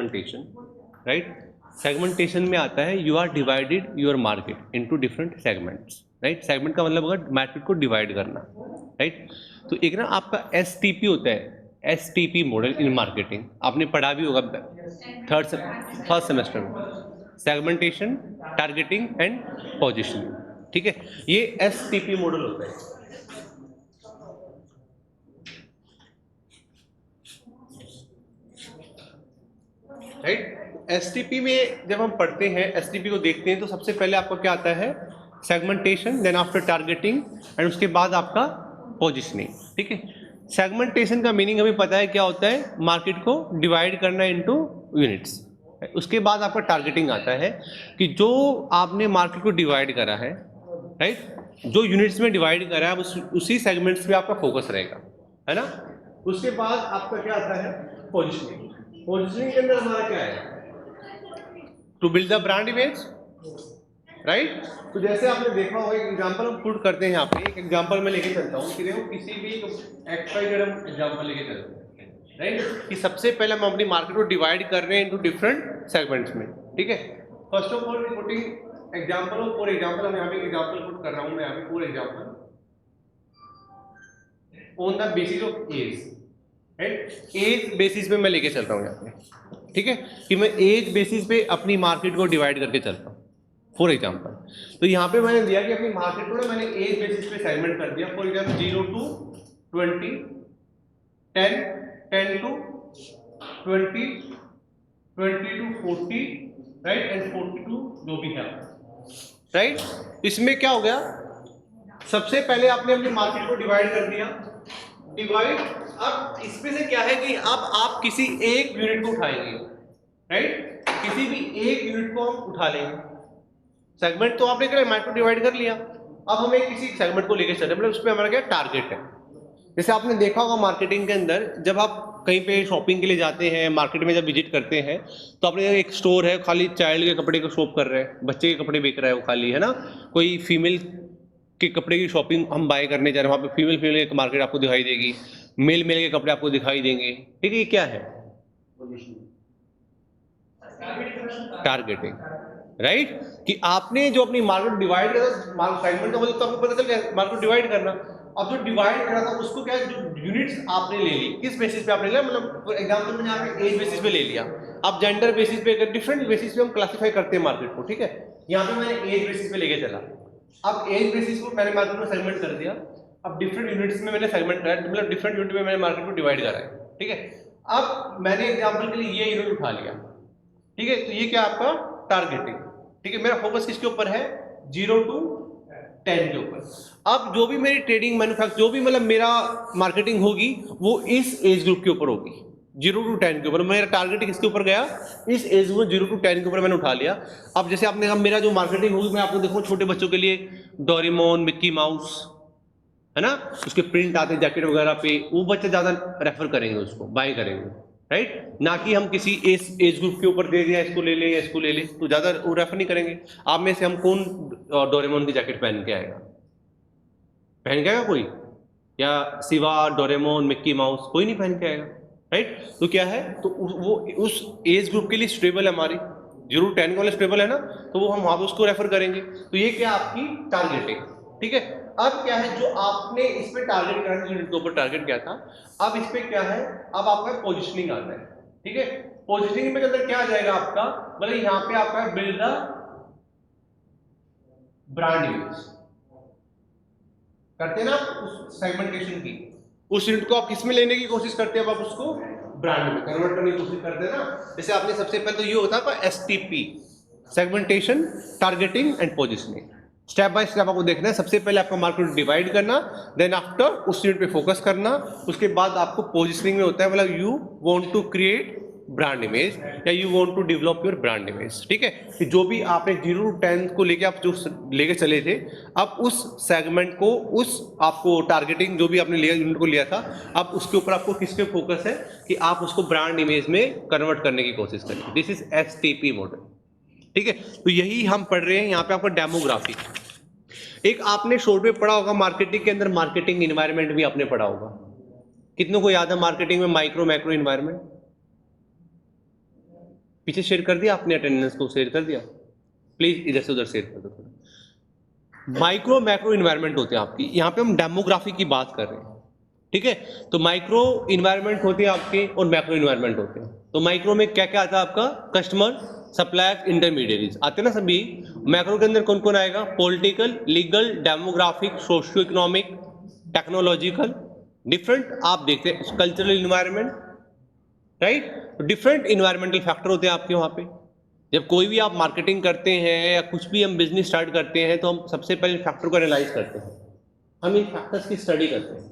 Segmentation, right. Segmentation में आता है you are divided your market into different segments, right. Segment का मतलब होगा मार्केट को डिवाइड करना, राइट। तो एक ना आपका STP होता है, STP मॉडल इन मार्केटिंग, आपने पढ़ा भी होगा फर्स्ट सेमेस्टर में, सेगमेंटेशन, टारगेटिंग एंड पोजीशनिंग, ठीक है। ये STP मॉडल होता है, राइट। STP में जब हम पढ़ते हैं, STP को देखते हैं तो सबसे पहले आपको क्या आता है, segmentation, then after targeting and उसके बाद आपका पोजीशनिंग, ठीक है। सेगमेंटेशन का मीनिंग हमें पता है क्या होता है, मार्केट को डिवाइड करना इनटू यूनिट्स। उसके बाद आपका टारगेटिंग आता है कि जो आपने मार्केट को डिवाइड करा है, राइट, जो यूनिट्स में डिवाइड करा है उसी सेगमेंट्स पे आपका फोकस रहेगा, है ना। उसके बाद आपका क्या आता है, पोजीशनिंग। पोजीशनिंग के अंदर हमारा क्या है, to build the brand image, right. तो जैसे आपने देखा होगा, एक एग्जांपल हम पुट करते हैं यहाँ पे, एक एग्जांपल मैं लेके चलता हूँ कि देखो किसी भी XYZ हम एग्जांपल लेके चलते हैं, राइट, कि सबसे पहले हम अपनी मार्केट को डिवाइड कर रहे हैं इनटू डिफरेंट सेगमेंट्स में, ठीक है। First of all putting example of, for example हम यहाँ पे एग्जांपल पुट कर रहा हूँ मैं यहाँ पे, for example on the basis of age, right. Age basis पे मैं लेके चल रहा हूँ यहाँ पे, ठीक है, कि मैं एज बेसिस पे अपनी मार्केट को डिवाइड करके चलता हूँ, फॉर एग्जांपल। तो यहाँ पे मैंने दिया कि अपनी मार्केट को ना मैंने एज बेसिस पे सेगमेंट कर दिया, for example 0 to 20, 10, 10 to 20, 20 to 40, right, and 40 to जो भी है, राइट। इसमें क्या हो गया, सबसे पहले आपने अपनी मार्केट को डिवाइड कर दिया, डिवाइड। अब इसमें से क्या है कि अब आप किसी एक यूनिट को उठाएंगे, राइट, किसी भी एक यूनिट को हम उठा लेंगे। सेगमेंट तो आपने क्या मार्केट डिवाइड कर लिया, अब हमें किसी सेगमेंट को लेकर चले, मतलब उसमें हमारा क्या टारगेट है। जैसे आपने देखा होगा मार्केटिंग के अंदर, जब आप कहीं पे शॉपिंग के लिए जाते हैं, मार्केट में जब विजिट करते हैं, तो आपने एक स्टोर है खाली चाइल्ड के कपड़े को शॉप कर रहे हैं, बच्चे के कपड़े बेच रहा है वो खाली, है ना। कोई फीमेल के कपड़े की शॉपिंग हम बाय करने जा रहे हैं, वहाँ पे फीमेल की मार्केट आपको दिखाई देगी, मेल के कपड़े आपको दिखाई देंगे, ठीक है। ये क्या है, टारगेटिंग, राइट, कि आपने जो अपनी मार्केट डिवाइड करा, सेगमेंट का मतलब तो आपको पता चल गया मार्केट डिवाइड करना। अब जो डिवाइड करा था उसको क्या, जो यूनिट्स आपने ले ली, किस बेसिस पे आपने लिया, मतलब फॉर एग्जांपल मैंने यहाँ पे एज बेसिस पे ले लिया, अब जेंडर बेसिस पे, डिफरेंट बेसिस पे हम क्लासिफाई करते हैं मार्केट को, ठीक है। यहाँ पे मैंने एज बेसिस पे लेके चला, अब एज बेसिस को मैंने मार्केट को सेगमेंट कर दिया, अब डिफरेंट यूनिट्स में मैंने सेगमेंट करा, मतलब डिफरेंट यूनिट में मैंने मार्केट को डिवाइड करा है, ठीक है। अब मैंने एग्जांपल के लिए ये यूनिट उठा लिया, ठीक है, तो ये क्या आपका टारगेटिंग, ठीक है। मेरा फोकस किसके ऊपर है, 0 to 10 के ऊपर। अब जो भी मेरी ट्रेडिंग मैन्युफैक्चर, जो भी मतलब मेरा मार्केटिंग होगी वो इस एज ग्रुप के ऊपर होगी, 0 to 10 के ऊपर। मेरा टारगेट किसके ऊपर गया, इस एज ग्रुप 0 to 10 के ऊपर मैंने उठा लिया। अब जैसे आपने कहा मेरा जो मार्केटिंग होगी, मैं आपको देखूँ छोटे बच्चों के लिए डोरेमोन, मिक्की माउस, है ना, उसके प्रिंट आते जैकेट वगैरह पे, वो बच्चे ज्यादा रेफर करेंगे, उसको बाय करेंगे, राइट, ना कि हम किसी एज ग्रुप के ऊपर दे दिया इसको ले ले या इसको ले ले, तो ज्यादा वो रेफर नहीं करेंगे। आप में से हम कौन डोरेमोन की जैकेट पहन के आएगा, पहन के आएगा कोई, या सिवा, डोरेमोन, मिक्की माउस, कोई नहीं पहन के आएगा, राइट। तो क्या है, तो वो उस एज ग्रुप के लिए स्टेबल है, हमारी 0 to 10 वाले स्टेबल है ना, तो वो हम वहां पे उसको रेफर करेंगे। तो ये क्या आपकी टारगेटिंग, ठीक है। अब क्या है, जो आपने इस पे टारगेट करा, यूनिट के ऊपर टारगेट किया था, अब इस पे क्या है, अब आपका पोजीशनिंग आता है, ठीक है। पोजीशनिंग में अंदर क्या आ जाएगा आपका, मतलब यहाँ पे आपका बिल्ड द ब्रांड इमेज करते हैं ना उस सेगमेंटेशन की, उस यूनिट को आप किसमें लेने की कोशिश करते हैं, अब आप उसको ब्रांड में कन्वर्ट करने की कोशिश करते हैं ना। जैसे आपने सबसे पहले तो ये होता है STP, segmentation, targeting and positioning. Step by step आपको देखना है, सबसे पहले आपका मार्केट डिवाइड करना, देन आफ्टर उस यूनिट पे फोकस करना, उसके बाद आपको पोजीशनिंग में होता है, मतलब you want to create brand image या you want to develop your brand image, ठीक है। कि जो भी आपने 0 to 10 को लेके आप जो लेके चले थे, अब उस सेगमेंट को, उस आपको टारगेटिंग जो भी आपने लिया यूनिट को लिया था, अब उसके ऊपर आपको किसके फोकस है कि आप उसको ब्रांड इमेज में कन्वर्ट करने की कोशिश करें। दिस इज STP मॉडल, ठीक है। तो यही हम पढ़ रहे हैं यहाँ पे, आपका डेमोग्राफी। एक आपने शोर पे पढ़ा होगा मार्केटिंग के अंदर, मार्केटिंग इन्वायरमेंट भी आपने पढ़ा होगा, कितनों को याद है मार्केटिंग में माइक्रो मैक्रो इन्वायरमेंट, पीछे शेयर कर दिया आपने, अटेंडेंस को शेयर कर दिया, प्लीज इधर से उधर शेयर कर दो थोड़ा। माइक्रो मैक्रो इन्वायरमेंट होते हैं आपकी, यहाँ पे हम डेमोग्राफी की बात कर रहे हैं, ठीक है। तो माइक्रो इन्वायरमेंट होते हैं आपके और मैक्रो इन्वायरमेंट होते हैं। तो माइक्रो में क्या क्या आता है आपका, कस्टमर, सप्लायर, इंटरमीडिएरीज आते हैं ना सभी। मैक्रो के अंदर कौन कौन आएगा, political, legal, demographic, socio economic, technological, different आप देखते हैं कल्चरल इन्वायरमेंट, राइट। तो डिफरेंट इन्वायरमेंटल फैक्टर होते हैं आपके वहाँ पे। जब कोई भी आप मार्केटिंग करते हैं या कुछ भी हम बिजनेस स्टार्ट करते हैं तो हम सबसे पहले फैक्टर को एनालाइज करते हैं, हम इन फैक्टर्स की स्टडी करते हैं,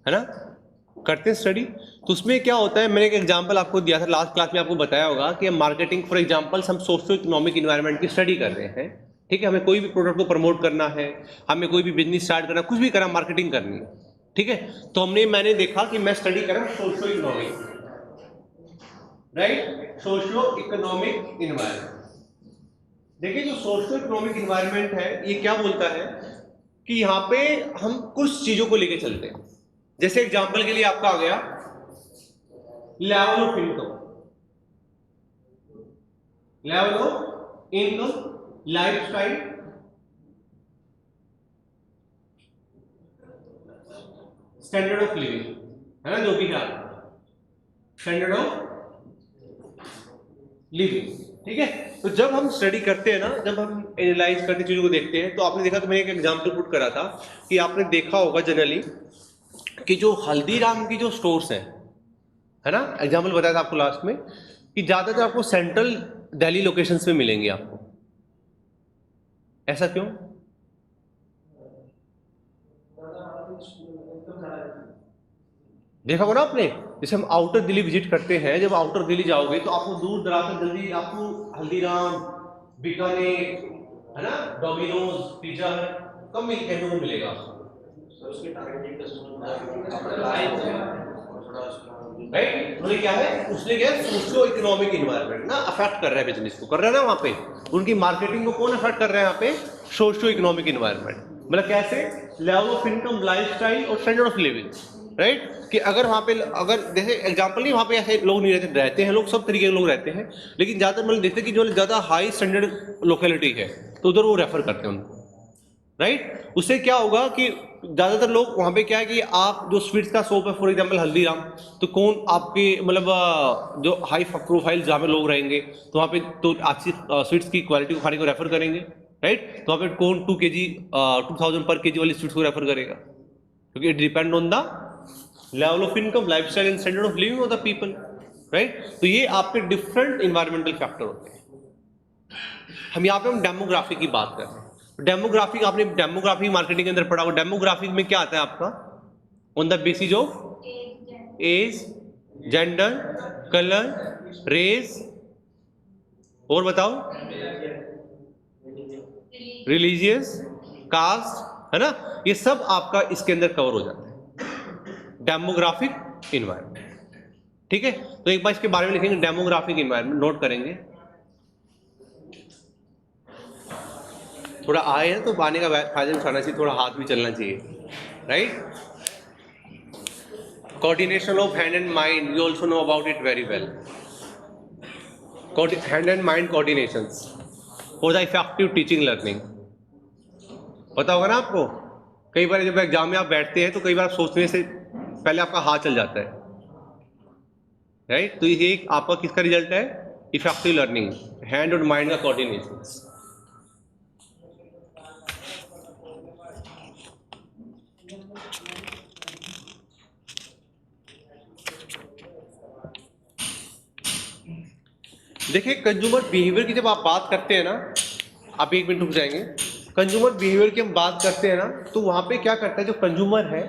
है ना, करते हैं स्टडी। तो उसमें क्या होता है, मैंने एक एग्जांपल आपको दिया था लास्ट क्लास में, आपको बताया होगा कि हम मार्केटिंग फॉर एग्जांपल हम सोशियो इकोनॉमिक इन्वायरमेंट की स्टडी कर रहे हैं, ठीक है। हमें कोई भी प्रोडक्ट को प्रमोट करना है, हमें कोई भी बिजनेस स्टार्ट करना, कुछ भी करना, मार्केटिंग करनी है, ठीक है। तो मैंने देखा कि मैं स्टडी कर रहा हूँ socio economic, right, socio economic environment. देखिए जो सोशियो इकोनॉमिक इन्वायरमेंट है ये क्या बोलता है कि यहाँ पे हम कुछ चीजों को लेके चलते हैं। जैसे एग्जांपल के लिए आपका आ गया level of income, level of income, lifestyle, standard of living, है ना, जो भी है स्टैंडर्ड ऑफ लिविंग, ठीक है। तो जब हम स्टडी करते हैं ना, जब हम एनालाइज करते चीजों को देखते हैं, तो आपने देखा, तो मैंने एक एग्जांपल पुट करा था कि आपने देखा होगा जनरली कि जो हल्दीराम की जो स्टोर्स है ना, एग्जांपल बताया था आपको लास्ट में कि ज्यादातर आपको सेंट्रल दिल्ली लोकेशंस में मिलेंगे आपको। ऐसा क्यों? देखा होगा ना आपने, जैसे हम आउटर दिल्ली विजिट करते हैं, जब आउटर दिल्ली जाओगे तो आपको दूर दराज से जल्दी आपको हल्दीराम, बीकानेर, है ना, डोमिनोज, पिज्जा कब मिलेगा आपको, राइट। मतलब क्या है, उसने क्या सोशियो इकोनॉमिक इन्वायरमेंट ना अफेक्ट कर रहा है, बिजनेस को कर रहा है ना, वहां पे उनकी मार्केटिंग को कौन अफेक्ट कर रहा है यहाँ पे, सोशियो इकोनॉमिक इन्वायरमेंट। मतलब कैसे, लेवल ऑफ इनकम, लाइफस्टाइल और स्टैंडर्ड ऑफ लिविंग, राइट। कि अगर वहाँ पे, अगर जैसे एग्जांपल नहीं, वहाँ पे ऐसे लोग नहीं रहते हैं लोग, सब तरीके के लोग रहते हैं, लेकिन ज़्यादातर मतलब देखते हैं कि जो ज़्यादा हाई स्टैंडर्ड लोकेलिटी है तो उधर वो रेफर करते हैं उनको, राइट। उससे क्या होगा कि ज़्यादातर लोग वहाँ पे क्या है कि आप जो स्वीट्स का शॉप है फॉर एग्जांपल हल्दीराम, तो कौन आपके मतलब जो हाई प्रोफाइल जहाँ पे लोग रहेंगे तो वहाँ पे तो अच्छी स्वीट्स की क्वालिटी को खाने को रेफर करेंगे, राइट। तो वहाँ पे कौन 2 kg 2000 पर kg वाली स्वीट्स को रेफर करेगा, क्योंकि it depend on the level of income, lifestyle and standard of living of the people, right. तो ये आपके डिफरेंट इन्वायरमेंटल फैक्टर होते हैं। हम यहाँ पे हम डेमोग्राफी की बात कर रहे हैं। डेमोग्राफिक, आपने डेमोग्राफी मार्केटिंग के अंदर पढ़ा होगा। डेमोग्राफिक में क्या आता है आपका, on the basis of age, gender, colour, race, और बताओ, रिलीजियस, कास्ट, है ना, ये सब आपका इसके अंदर कवर हो जाता है, डेमोग्राफिक इन्वायरमेंट, ठीक है। तो एक बार इसके बारे में लिखेंगे, डेमोग्राफिक इन्वायरमेंट नोट करेंगे। थोड़ा आए हैं तो पानी का फायदा उठाना चाहिए, थोड़ा हाथ भी चलना चाहिए, right. Coordination of hand and mind, you also know about it very well. Hand and mind coordinations for the effective teaching learning, पता होगा ना आपको। कई बार जब एग्जाम में आप बैठते हैं तो कई बार सोचने से पहले आपका हाथ चल जाता है, राइट। तो ये एक आपका किसका रिजल्ट है, इफेक्टिव लर्निंग, हैंड और माइंड का कोऑर्डिनेशन। देखिए कंज्यूमर बिहेवियर की जब आप बात करते हैं ना, आप एक मिनट रुक जाएंगे। कंज्यूमर बिहेवियर की हम बात करते हैं ना, तो वहां पे क्या करता है जो कंज्यूमर है,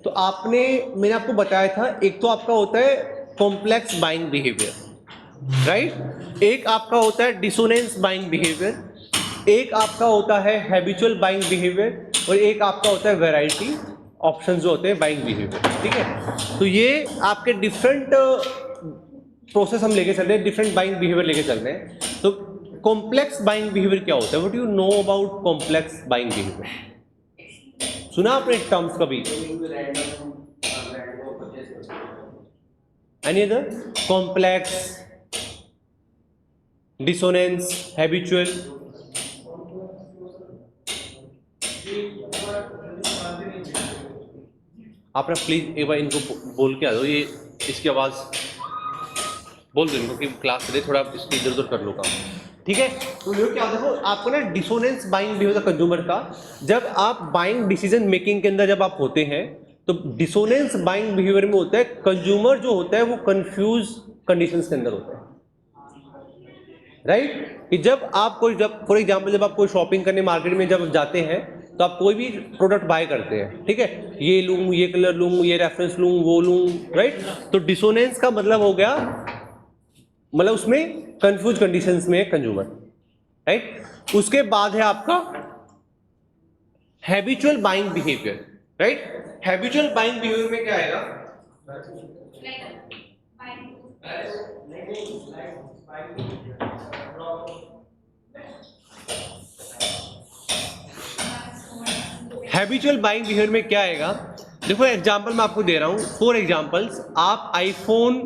तो मैंने आपको बताया था, एक तो आपका होता है कॉम्प्लेक्स बाइंग बिहेवियर, राइट। एक आपका होता है डिसोनेंस बाइंग बिहेवियर, एक आपका होता है हैबिचुअल बाइंग बिहेवियर, और एक आपका होता है वैरायटी ऑप्शन जो होते हैं बाइंग बिहेवियर, ठीक है। तो ये आपके डिफरेंट प्रोसेस हम लेके चल रहे हैं, डिफरेंट बाइंग बिहेवियर लेके चल रहे हैं। तो कॉम्प्लेक्स बाइंग बिहेवियर क्या होता है, what you know about complex buying behaviour, सुना आपने टर्म्स कभी, any other, complex, dissonance, habitual. आप ना प्लीज एक बार इनको बोल के आ दो, ये इसकी आवाज बोल दो इनको कि क्लास से थोड़ा इसकी इधर उधर कर लो काम, ठीक है। तो ये क्या देखो आपको ना डिसोनेंस बाइंग बिहेवियर कंज्यूमर का, जब आप बाइंग डिसीजन मेकिंग के अंदर जब आप होते हैं तो डिसोनेंस बाइंग बिहेवियर में होता है कंज्यूमर जो होता है वो कंफ्यूज कंडीशंस के अंदर होता है, राइट। कि जब आप कोई, जब फॉर एग्जांपल जब आप कोई शॉपिंग करने मार्केट में जब जाते हैं तो आप कोई भी प्रोडक्ट बाय करते हैं, ठीक है, ये लूं, ये कलर लूं, ये रेफरेंस लूं, वो लूं, राइट। तो डिसोनेंस का मतलब हो गया, मतलब उसमें कंफ्यूज कंडीशंस में कंज्यूमर, राइट। उसके बाद है आपका habitual buying behaviour, right. Habitual buying behaviour में क्या आएगा, हैबिचुअल बाइंग बिहेवियर में क्या आएगा, देखो एग्जांपल मैं आपको दे रहा हूं, फॉर एग्जांपल्स आप आईफोन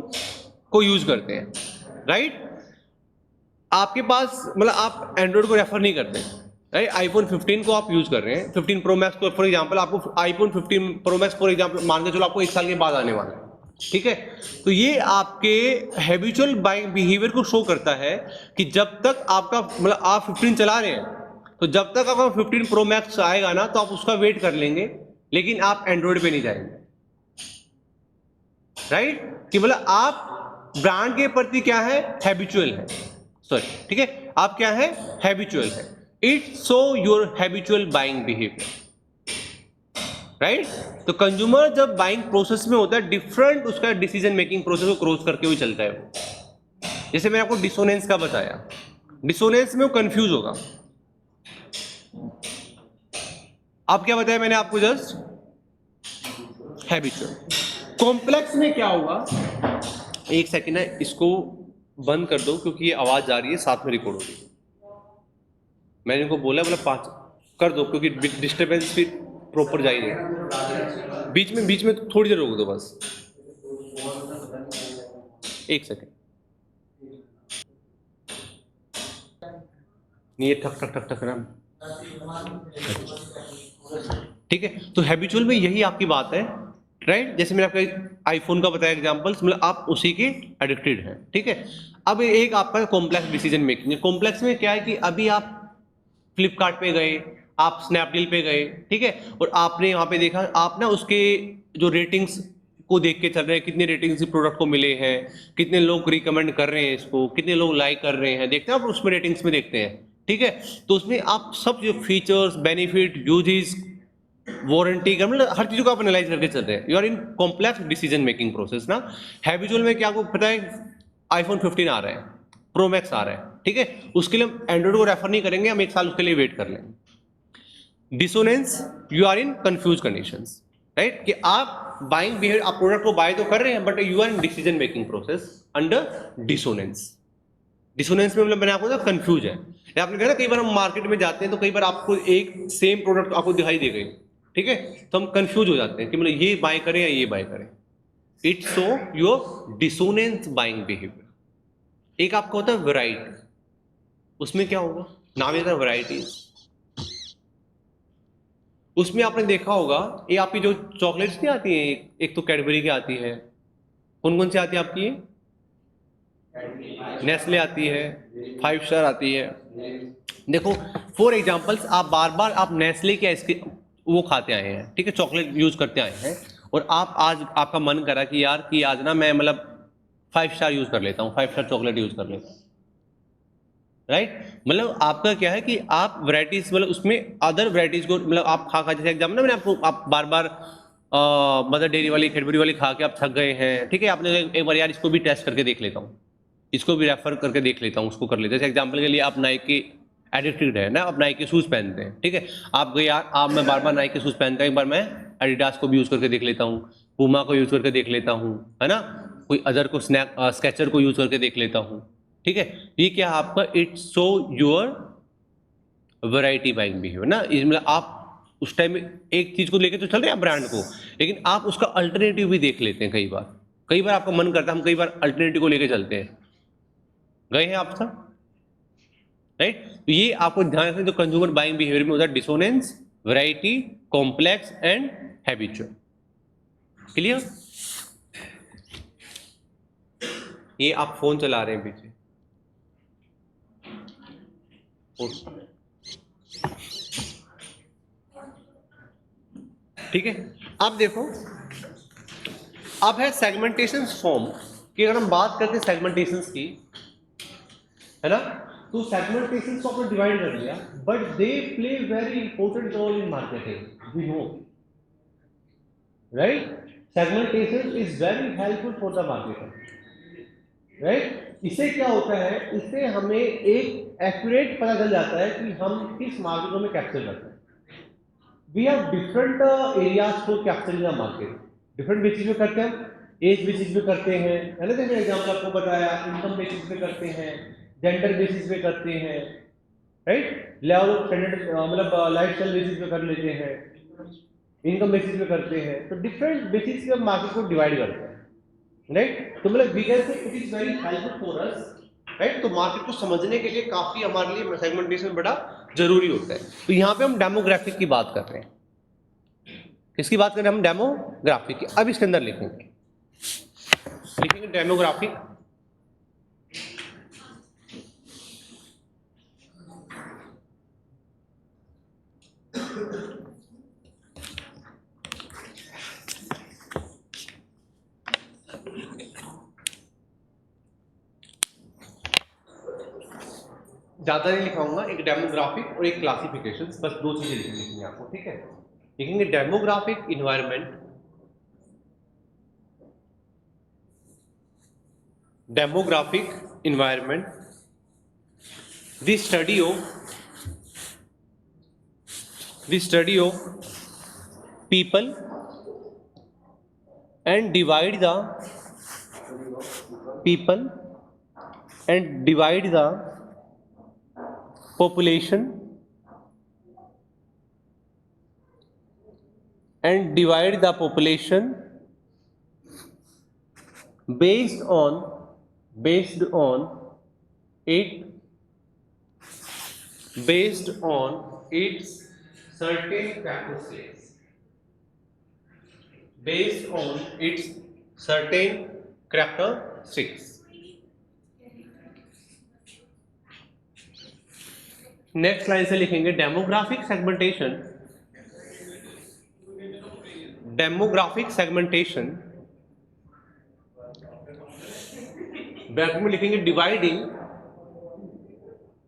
को यूज करते हैं, राइट। आपके पास मतलब आप एंड्रॉइड को रेफर नहीं करते, राइट। आईफोन 15 को आप यूज कर रहे हैं, 15 प्रो मैक्स को फॉर एग्जांपल, आपको iPhone 15 pro max for example मान के चलो आपको 1 साल के बाद आने वाला है, ठीक है। तो ये आपके हैबिचुअल बाइंग बिहेवियर को शो करता है कि जब तक आपका मतलब आप 15 चला रहे हैं तो जब तक आपका 15 प्रो मैक्स आएगा ना तो आप उसका वेट कर लेंगे, लेकिन आप एंड्रॉइड पे नहीं जाएंगे, राइट। कि मतलब आप ब्रांड के प्रति क्या है, हैबिचुअल है, सॉरी, ठीक है, आप क्या है, हैबिचुअल है। It's so your habitual buying behaviour, right. तो कंज्यूमर जब बाइंग प्रोसेस में होता है डिफरेंट उसका डिसीजन मेकिंग प्रोसेस को क्रॉस करके हुए चलता है वो। जैसे मैंने आपको डिसोनेंस का बताया, डिसोनेंस में वो कंफ्यूज होगा। अब क्या बताया मैंने आपको, जस्ट हैबिचुअल। कॉम्प्लेक्स में क्या होगा, एक सेकेंड है, इसको बंद कर दो क्योंकि ये आवाज आ रही है साथ में रिकॉर्ड होगी। मैंने इनको बोला 5 कर दो क्योंकि डिस्टर्बेंस फिर प्रॉपर जाएगी, बीच में थोड़ी देर रोक दो बस, एक सेकेंड। नहीं ये ठक ठक ठक ठक रहा, ठीक है। तो हैबिचुअल में यही आपकी बात है, राइट। जैसे मैंने आपका आईफोन का बताया एग्जांपल्स, मतलब आप उसी के एडिक्टेड हैं, ठीक है। अब एक आपका कॉम्प्लेक्स डिसीजन मेकिंग है। कॉम्प्लेक्स में क्या है कि अभी आप फ्लिपकार्ट पे गए, आप स्नैपडील पे गए, ठीक है, और आपने वहां पे देखा, आप ना उसके जो रेटिंग्स को देख के चल रहे हैं, कितने रेटिंग्स इस प्रोडक्ट को मिले हैं, कितने लोग रिकमेंड कर रहे हैं इसको, कितने लोग लाइक कर रहे हैं, देखते हैं आप उसमें रेटिंग्स में देखते हैं, ठीक है। तो उसमें आप सब जो फीचर्स, बेनिफिट, यूजेस, वारंटी का मतलब हर चीज को आप एनालाइज करके चल रहे हैं। You are in complex decision making process ना। हैबिचुअल में क्या आपको पता है, आईफोन 15 आ रहा है, प्रो मैक्स आ रहा है, ठीक है, उसके लिए हम एंड्रॉइड को रेफर नहीं करेंगे, हम 1 साल उसके लिए वेट कर लेंगे। Dissonance, you are in confuse conditions, right. कि आप बाइंग बिहेवियर, आप प्रोडक्ट को बाय तो कर रहे हैं but you are in decision making process under dissonance. Dissonance में मतलब मैंने आपको कंफ्यूज है, आपने कहा ना कई बार हम मार्केट में जाते हैं तो कई बार आपको एक सेम प्रोडक्ट आपको दिखाई दे गई, ठीक है, तो हम कंफ्यूज हो जाते हैं कि मतलब ये बाय करें या ये बाय करें। It's so your dissonance buying behaviour. एक आपका होता है वैरायटी, उसमें क्या होगा, नाम होता है वैरायटीज। उसमें आपने देखा होगा ये आपकी जो चॉकलेट्स नहीं आती है, एक तो कैडबरी की आती है, कौन कौन सी आती है आपकी, नेस्ले आती है, 5 स्टार आती है। देखो फॉर एग्जांपल्स आप बार बार आप नेस्ले के आइसक्रीम वो खाते आए हैं, ठीक है, चॉकलेट यूज करते आए हैं, और आप आज आपका मन करा कि यार कि आज ना मैं मतलब 5 स्टार यूज कर लेता हूँ, 5 स्टार चॉकलेट यूज कर लेता हूँ, राइट। मतलब आपका क्या है कि आप वैरायटीज मतलब उसमें अदर वैरायटीज को मतलब आप खा जैसे एग्जाम्पल ना मैंने आपको, आप बार बार मदर डेयरी वाली, कैडबरी वाली खा के आप थक गए हैं, ठीक है, आपने एक बार यार इसको भी टेस्ट करके देख लेता हूँ, इसको भी रेफर करके देख लेता हूँ, उसको कर लेते हैं। जैसे एग्जाम्पल के लिए आप नाइकी एडिक्टेड है ना, आप नाइकी शूज पहनते हैं, ठीक है, आप गए यार आप मैं बार बार नाइकी शूज पहनता हूँ, एक बार मैं एडिडास को भी यूज करके देख लेता हूँ, पूमा को यूज करके देख लेता हूँ, है ना, कोई अदर को स्केचर को यूज करके देख लेता हूँ, ठीक है। ये क्या है आपका, it's so your variety buying behaviour ना। इसमें आप उस टाइम में एक चीज को लेके तो चल रहे हैं ब्रांड को, लेकिन आप उसका अल्टरनेटिव भी देख लेते हैं। कई बार आपका मन करता है हम कई बार अल्टरनेटिव को लेके चलते हैं। गए हैं आप सब, राइट। तो ये आपको ध्यान रखना, जो कंज्यूमर बाइंग बिहेवियर में होता है dissonance, variety, complex and habitual. Clear? ये आप फोन चला रहे हैं पीछे, ठीक है। अब देखो, अब है सेगमेंटेशन फॉर्म की। अगर हम बात करते हैं सेगमेंटेशन की, है ना, तो सेगमेंटेशन को आपने डिवाइड कर लिया, but they play very important role in marketing, we know, right. Segmentation is very helpful for the marketer, right. इससे क्या होता है, इससे हमें एक एक्यूरेट पता चल जाता है कि हम किस मार्केटों में कैप्चर करते हैं। We have different areas for capturing the market. Different basis पे करते हैं हम, एज बेसिस पे करते हैं, है ना, जैसे एग्जाम्पल आपको बताया, इनकम बेसिस पे करते हैं, जेंडर बेसिस पे करते हैं, राइट, लेवल ऑफ स्टैंडर्ड मतलब लाइफस्टाइल बेसिस पे कर लेते हैं, इनकम बेसिस पे करते हैं। तो डिफरेंट बेसिस पे हम मार्केट को डिवाइड करते हैं, राइट। तो मतलब we can say it is very helpful for us, right. तो मार्केट को समझने के लिए काफी हमारे लिए सेगमेंटेशन बड़ा जरूरी होता है। तो यहाँ पे हम डेमोग्राफिक की बात कर रहे हैं। किसकी बात करें हम? डेमोग्राफिक की। अब इसके अंदर लिखेंगे डेमोग्राफिक, ज्यादा नहीं लिखाऊंगा, एक डेमोग्राफिक और एक क्लासिफिकेशन, बस दो चीजें लिखनी है आपको, ठीक है। लिखेंगे demographic environment, demographic environment, the study of people and divide the people and divide the population and divide the population based on its certain characteristics, based on its certain characteristics. Next line से लिखेंगे demographic segmentation, back में लिखेंगे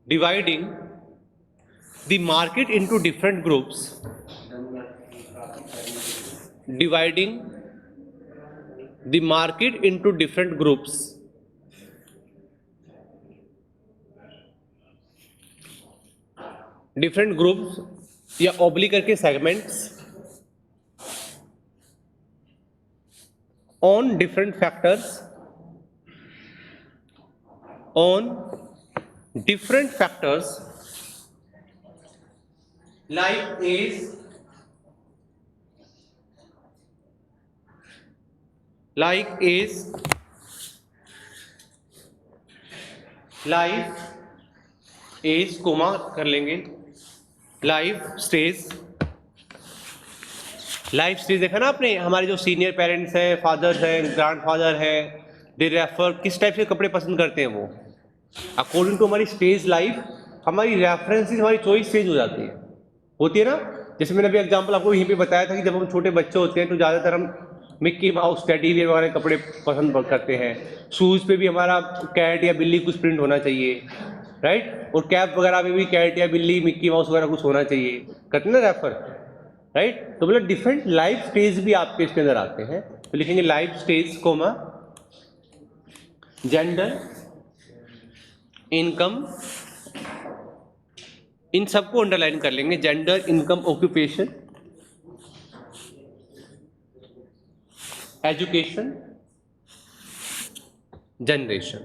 dividing the market into different groups, dividing the market into different groups, या oblique करके segments, on different factors like age, comma कर लेंगे, life stage देखा ना आपने, हमारे जो सीनियर पेरेंट्स हैं, फादर्स हैं, ग्रैंडफादर हैं, दे रेफर किस टाइप के कपड़े पसंद करते हैं, वो अकॉर्डिंग टू हमारी स्टेज लाइफ, हमारी रेफरेंसेस, हमारी चॉइस चेंज हो जाती है, होती है ना। जैसे मैंने अभी एग्जांपल आपको यहीं पे बताया था कि जब हम छोटे बच्चे होते हैं तो ज़्यादातर हम मिक्की माउस, टेडी बियर वगैरह कपड़े पसंद करते हैं। शूज़ पे भी हमारा कैट या बिल्ली कुछ प्रिंट होना चाहिए, राइट। और कैप वगैरह में भी कैट या बिल्ली, मिक्की माउस वगैरह कुछ होना चाहिए, करते ना रेफर, राइट। तो मतलब डिफरेंट लाइफ स्टेज भी आपके इसके अंदर आते हैं। तो लिखेंगे life stage comma gender, income, इन सबको अंडरलाइन कर लेंगे, gender, income, occupation, education, generation,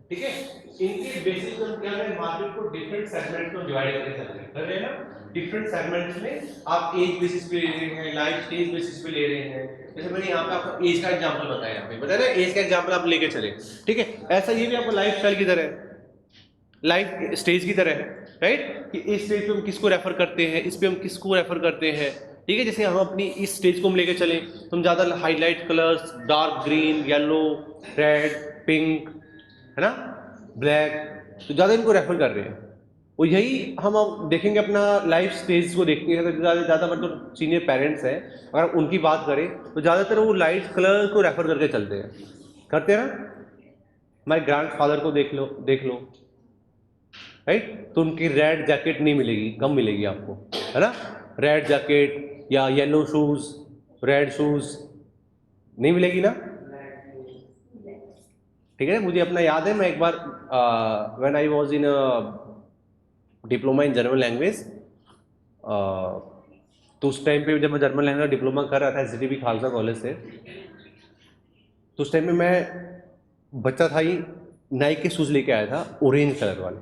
ठीक है। इनके बेसिस पर क्या है, मार्केट को डिफरेंट सेगमेंट में डिवाइड करके चल रहे हैं ना। डिफरेंट सेगमेंट्स में आप एज बेसिस पे ले रहे हैं, लाइफ स्टेज बेसिस पे ले रहे हैं। जैसे मैंने यहाँ पे आपको एज का एग्जांपल बताया, यहाँ पे बताया ना, एज का एग्जांपल आप लेके चले, ठीक है। ऐसा ये भी आपको लाइफ स्टाइल की तरह है, लाइफ स्टेज की तरह है, राइट, कि इस स्टेज पे हम किसको रेफर करते हैं, इस पे हम किसको रेफर करते हैं, ठीक है। जैसे हम अपनी इस स्टेज को हम लेके चले तो हम ज़्यादा highlight colours, dark green, yellow, red, pink, है ना, ब्लैक, तो ज़्यादा इनको रेफर कर रहे हैं। और यही हम अब देखेंगे अपना लाइफ स्टेज को देखते हैं तो ज़्यादातर जो सीनियर पेरेंट्स हैं अगर उनकी बात करें तो ज़्यादातर वो लाइट कलर को रेफर करके चलते हैं, करते हैं ना। हमारे ग्रैंड फादर को देख लो, राइट, तो उनकी रेड जैकेट नहीं मिलेगी, कम मिलेगी आपको, है ना, रेड जैकेट या येलो शूज, रेड शूज नहीं मिलेगी ना, ठीक है। मुझे अपना याद है, मैं एक बार when I was in diploma in German language, तो उस टाइम पे जब मैं जर्मन लैंग्वेज डिप्लोमा कर रहा था एसजीटीबी खालसा कॉलेज से, तो उस टाइम में मैं बच्चा था ही, नाइक के शूज़ लेके आया था ऑरेंज कलर वाले,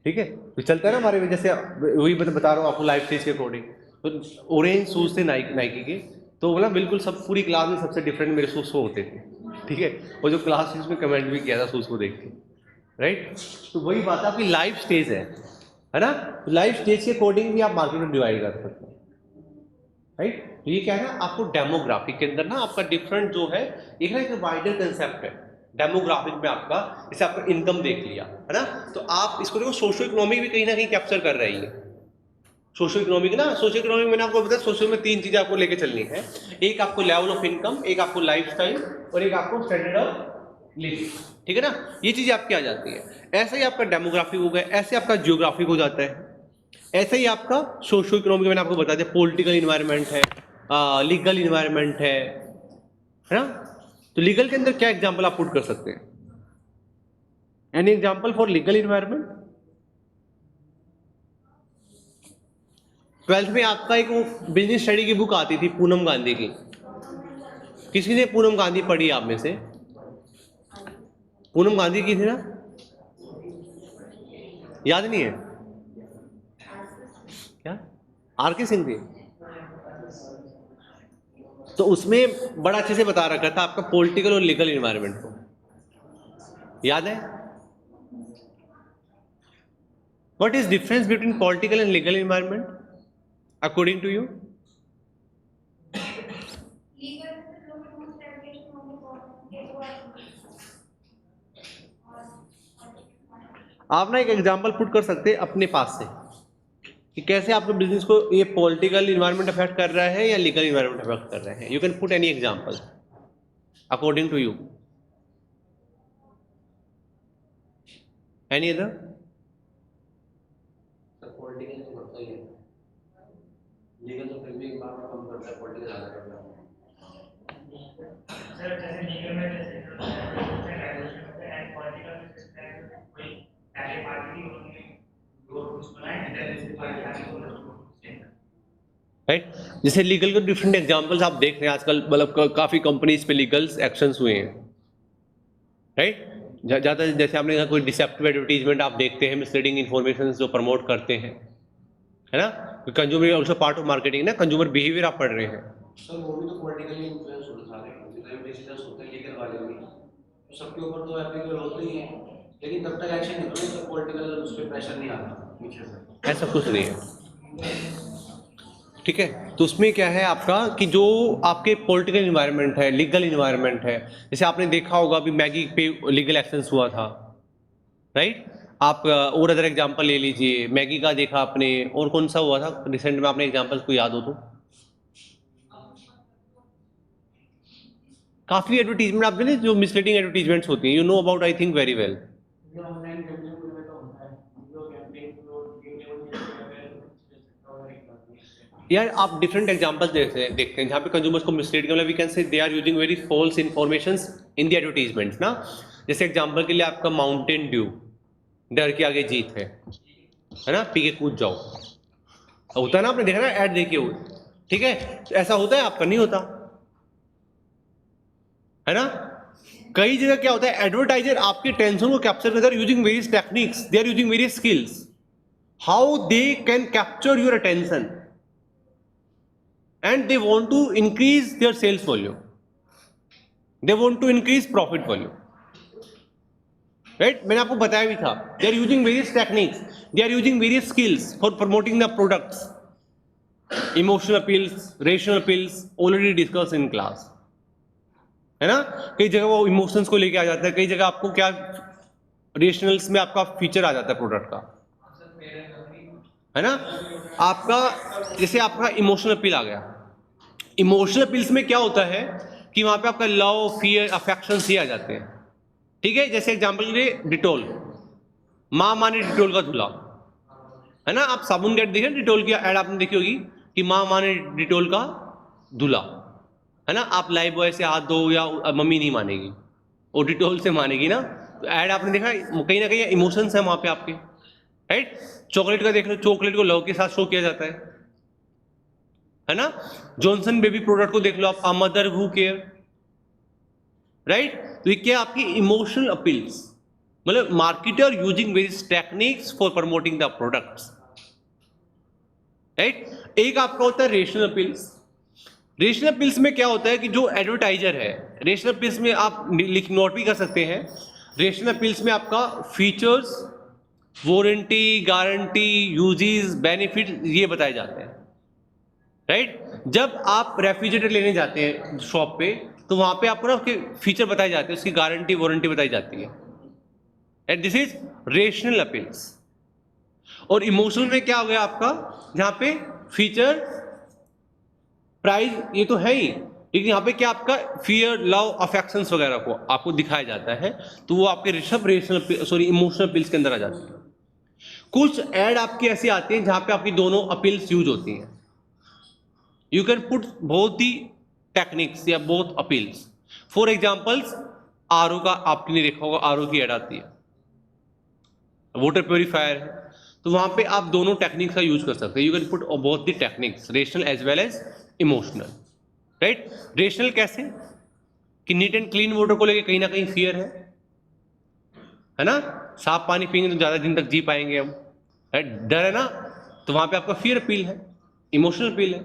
ठीक है। तो चलता है ना हमारे में, जैसे वही मैं बता रहा हूँ आपको लाइफ स्टेज के अकॉर्डिंग, तो ऑरेंज शूज़ थे नाइकी के, तो बोला बिल्कुल सब पूरी क्लास में सबसे डिफरेंट मेरे शूज़ होते थे, ठीक है। और जो क्लास में कमेंट भी किया था शूज़ को देख के, राइट। तो वही बात आपकी लाइफ स्टेज है ना, लाइफ स्टेज के अकॉर्डिंग भी आप मार्केट में डिवाइड कर सकते हैं, राइट। तो ये क्या है ना, आपको डेमोग्राफिक के अंदर ना आपका डिफरेंट जो है एक ना एक वाइडर कंसेप्ट है डेमोग्राफिक में आपका, जैसे आपका इनकम देख लिया, है ना, तो आप इसको देखो सोशो इकोनॉमिक भी कहीं ना कहीं कैप्चर कर रही है। सोशो इकोनॉमिक ना, सोशो इकोनॉमिक मैंने आपको बताया, सोशो में 3 चीजें आपको लेके चलनी है, एक आपको लेवल ऑफ इनकम, एक आपको लाइफ स्टाइल, और एक आपको स्टैंडर्ड ऑफ लिविंग, ठीक है ना। ये चीजें आपकी आ जाती है। ऐसा ही आपका डेमोग्राफिक हो गया, ऐसे आपका जियोग्राफिक हो जाता है, ऐसा ही आपका सोशो इकोनॉमिक मैंने आपको बता दिया, पॉलिटिकल इन्वायरमेंट है, लीगल इन्वायरमेंट है ना। तो लीगल के अंदर क्या एग्जांपल आप पुट कर सकते हैं, any example for legal environment. 12th में आपका एक वो बिजनेस स्टडी की बुक आती थी पूनम गांधी की, किसी ने पूनम गांधी पढ़ी आप में से? पूनम गांधी की थी ना, याद नहीं है क्या? आर के सिंह थी। तो उसमें बड़ा अच्छे से बता रखा था आपका पॉलिटिकल और लीगल इन्वायरमेंट को, याद है? What is difference between political and legal environment according to you? आप ना एक एग्जांपल पुट कर सकते हैं अपने पास से कि कैसे आपके बिजनेस को ये पॉलिटिकल इन्वायरमेंट अफेक्ट कर रहा है या लीगल इन्वायरमेंट अफेक्ट कर रहा है। You can put any example according to you, any other? Political तो करता ही है, लीगल तो फिर भी एक बार कम करता है, पॉलिटिकल ज़्यादा करता है। सर जैसे लीगल में जैसे ग्रेजुएशन होते हैं एंड पॉलिटिकल में जैसे कोई पहले पार्टी उन्होंने दो रूल्स बनाए इधर जैसे पार्टी को राइट। जैसे लीगल के डिफरेंट एग्जांपल्स आप देख रहे हैं आजकल, मतलब काफी कंपनीज पे लीगल एक्शंस हुए हैं, राइट। ज्यादा जैसे आपने कहा कोई डिसेप्टिव एडवर्टीजमेंट आप देखते हैं, मिसलीडिंग इन्फॉर्मेशन जो प्रमोट करते हैं, है ना। Consumer also part of marketing ना, कंज्यूमर बिहेवियर आप पढ़ रहे हैं। सर वो भी तो पॉलिटिकली इन्फ्लुएंस होता है, जितने डिसीजंस होते हैं लीगल वाले भी तो सबके ऊपर तो एप्लीकेबल होते ही हैं, लेकिन तब तक एक्शन नहीं होता जब पॉलिटिकल उस पर प्रेशर नहीं आता पीछे से। ऐसा कुछ नहीं है, ठीक है। तो उसमें क्या है आपका कि जो आपके पॉलिटिकल इन्वायरमेंट है, लीगल इन्वायरमेंट है, जैसे आपने देखा होगा अभी मैगी पे लीगल एक्शंस हुआ था, राइट। आप और अदर एग्जांपल ले लीजिए, मैगी का देखा आपने, और कौन सा हुआ था रिसेंट में, आपने एग्जांपल्स को याद हो तो? काफी एडवर्टीजमेंट आप देखें जो मिसलीडिंग एडवर्टीजमेंट्स होती हैं, you know about I think very well. जो ऑनलाइन गेमिंग में तो होता है, जो कैंपेन जो यार आप डिफरेंट एग्जांपल्स देखते हैं जहाँ पे कंज्यूमर्स को मिसलीड करना, we can say they are using very false informations in the advertisements ना। जैसे एग्जांपल के लिए आपका माउंटेन ड्यू, डर के आगे जीत है ना, पी के कूद जाओ, होता है ना, आपने देखा ना ऐड देखी हो, ठीक है। ऐसा होता है आपका? नहीं होता, है ना। कई जगह क्या होता है, एडवर्टाइजर आपके टेंशन को कैप्चर करते हैं using various techniques, they are using various skills, how they can capture your attention and they want to increase their sales volume, they want to increase profit volume, right? मैंने आपको बताया भी था, they are using various techniques, they are using various skills for promoting the products. Emotional appeals, rational appeals already discussed in class, है ना? कई जगह वो इमोशंस को लेके आ जाता है, कई जगह आपको क्या रेशनल्स में आपका फीचर आ जाता है प्रोडक्ट का, है ना? आपका जैसे आपका इमोशनल अपील आ गया, इमोशनल अपील्स में क्या होता है कि वहां पे आपका लव, फियर, अफेक्शन ये आ जाते हैं, ठीक है? जैसे एग्जांपल के लिए डिटोल, माँ माने डिटोल का धुला, है ना? आप साबुन का देखिए, डिटोल की एड आपने देखी होगी कि माँ माने डिटोल का धुला, है ना? आप लाइफ बॉय से हाथ धो या मम्मी नहीं मानेगी, वो डिटोल से मानेगी ना। तो ऐड आपने देखा, कहीं ना कहीं इमोशंस है वहां पे आपके, राइट? चॉकलेट का देख लो, चॉकलेट को लव के साथ शो किया जाता है ना? जॉनसन बेबी प्रोडक्ट को देख लो आप, a mother who care, right? तो ये क्या आपकी इमोशनल अपील्स, मतलब marketer using various techniques for promoting the products, right? एक आपका होता है रेशनल अपील्स। रेशनल अपील्स में क्या होता है कि जो एडवर्टाइजर है, रेशनल अपील्स में आप नोट भी कर सकते हैं, रेशनल अपील्स में आपका features, warranty, guarantee, uses, benefit ये बताए जाते हैं, राइट? जब आप रेफ्रिजरेटर लेने जाते हैं शॉप पे, तो वहां पे आपको ना उसके फीचर बताए जाते हैं, उसकी गारंटी वारंटी बताई जाती है, and this is rational appeals. और इमोशनल में क्या हो गया आपका, जहां पे फीचर, प्राइस ये तो है ही, लेकिन यहाँ पे क्या आपका फियर, लव, अफेक्शंस वगैरह को आपको दिखाया जाता है, तो वो आपके Rishabh rational sorry emotional appeals के अंदर आ जाती है। कुछ ऐड आपकी ऐसी आती हैं जहां पे आपकी दोनों अपील्स यूज होती हैं। You can put both the techniques या both appeals. For examples, RO का आपने देखा होगा, आरओ की ऐड आती है, वाटर प्योरीफायर है, तो वहां पे आप दोनों टेक्निक्स का यूज कर सकते हैं। You can put both the techniques, rational as well as emotional, right? Rational कैसे कि नीट एंड क्लीन वाटर को लेके कहीं ना कहीं फियर है ना? साफ पानी पियेंगे तो ज्यादा दिन तक जी पाएंगे हम, राइट? डर है ना, तो वहां पे आपका फियर अपील है, इमोशनल अपील है,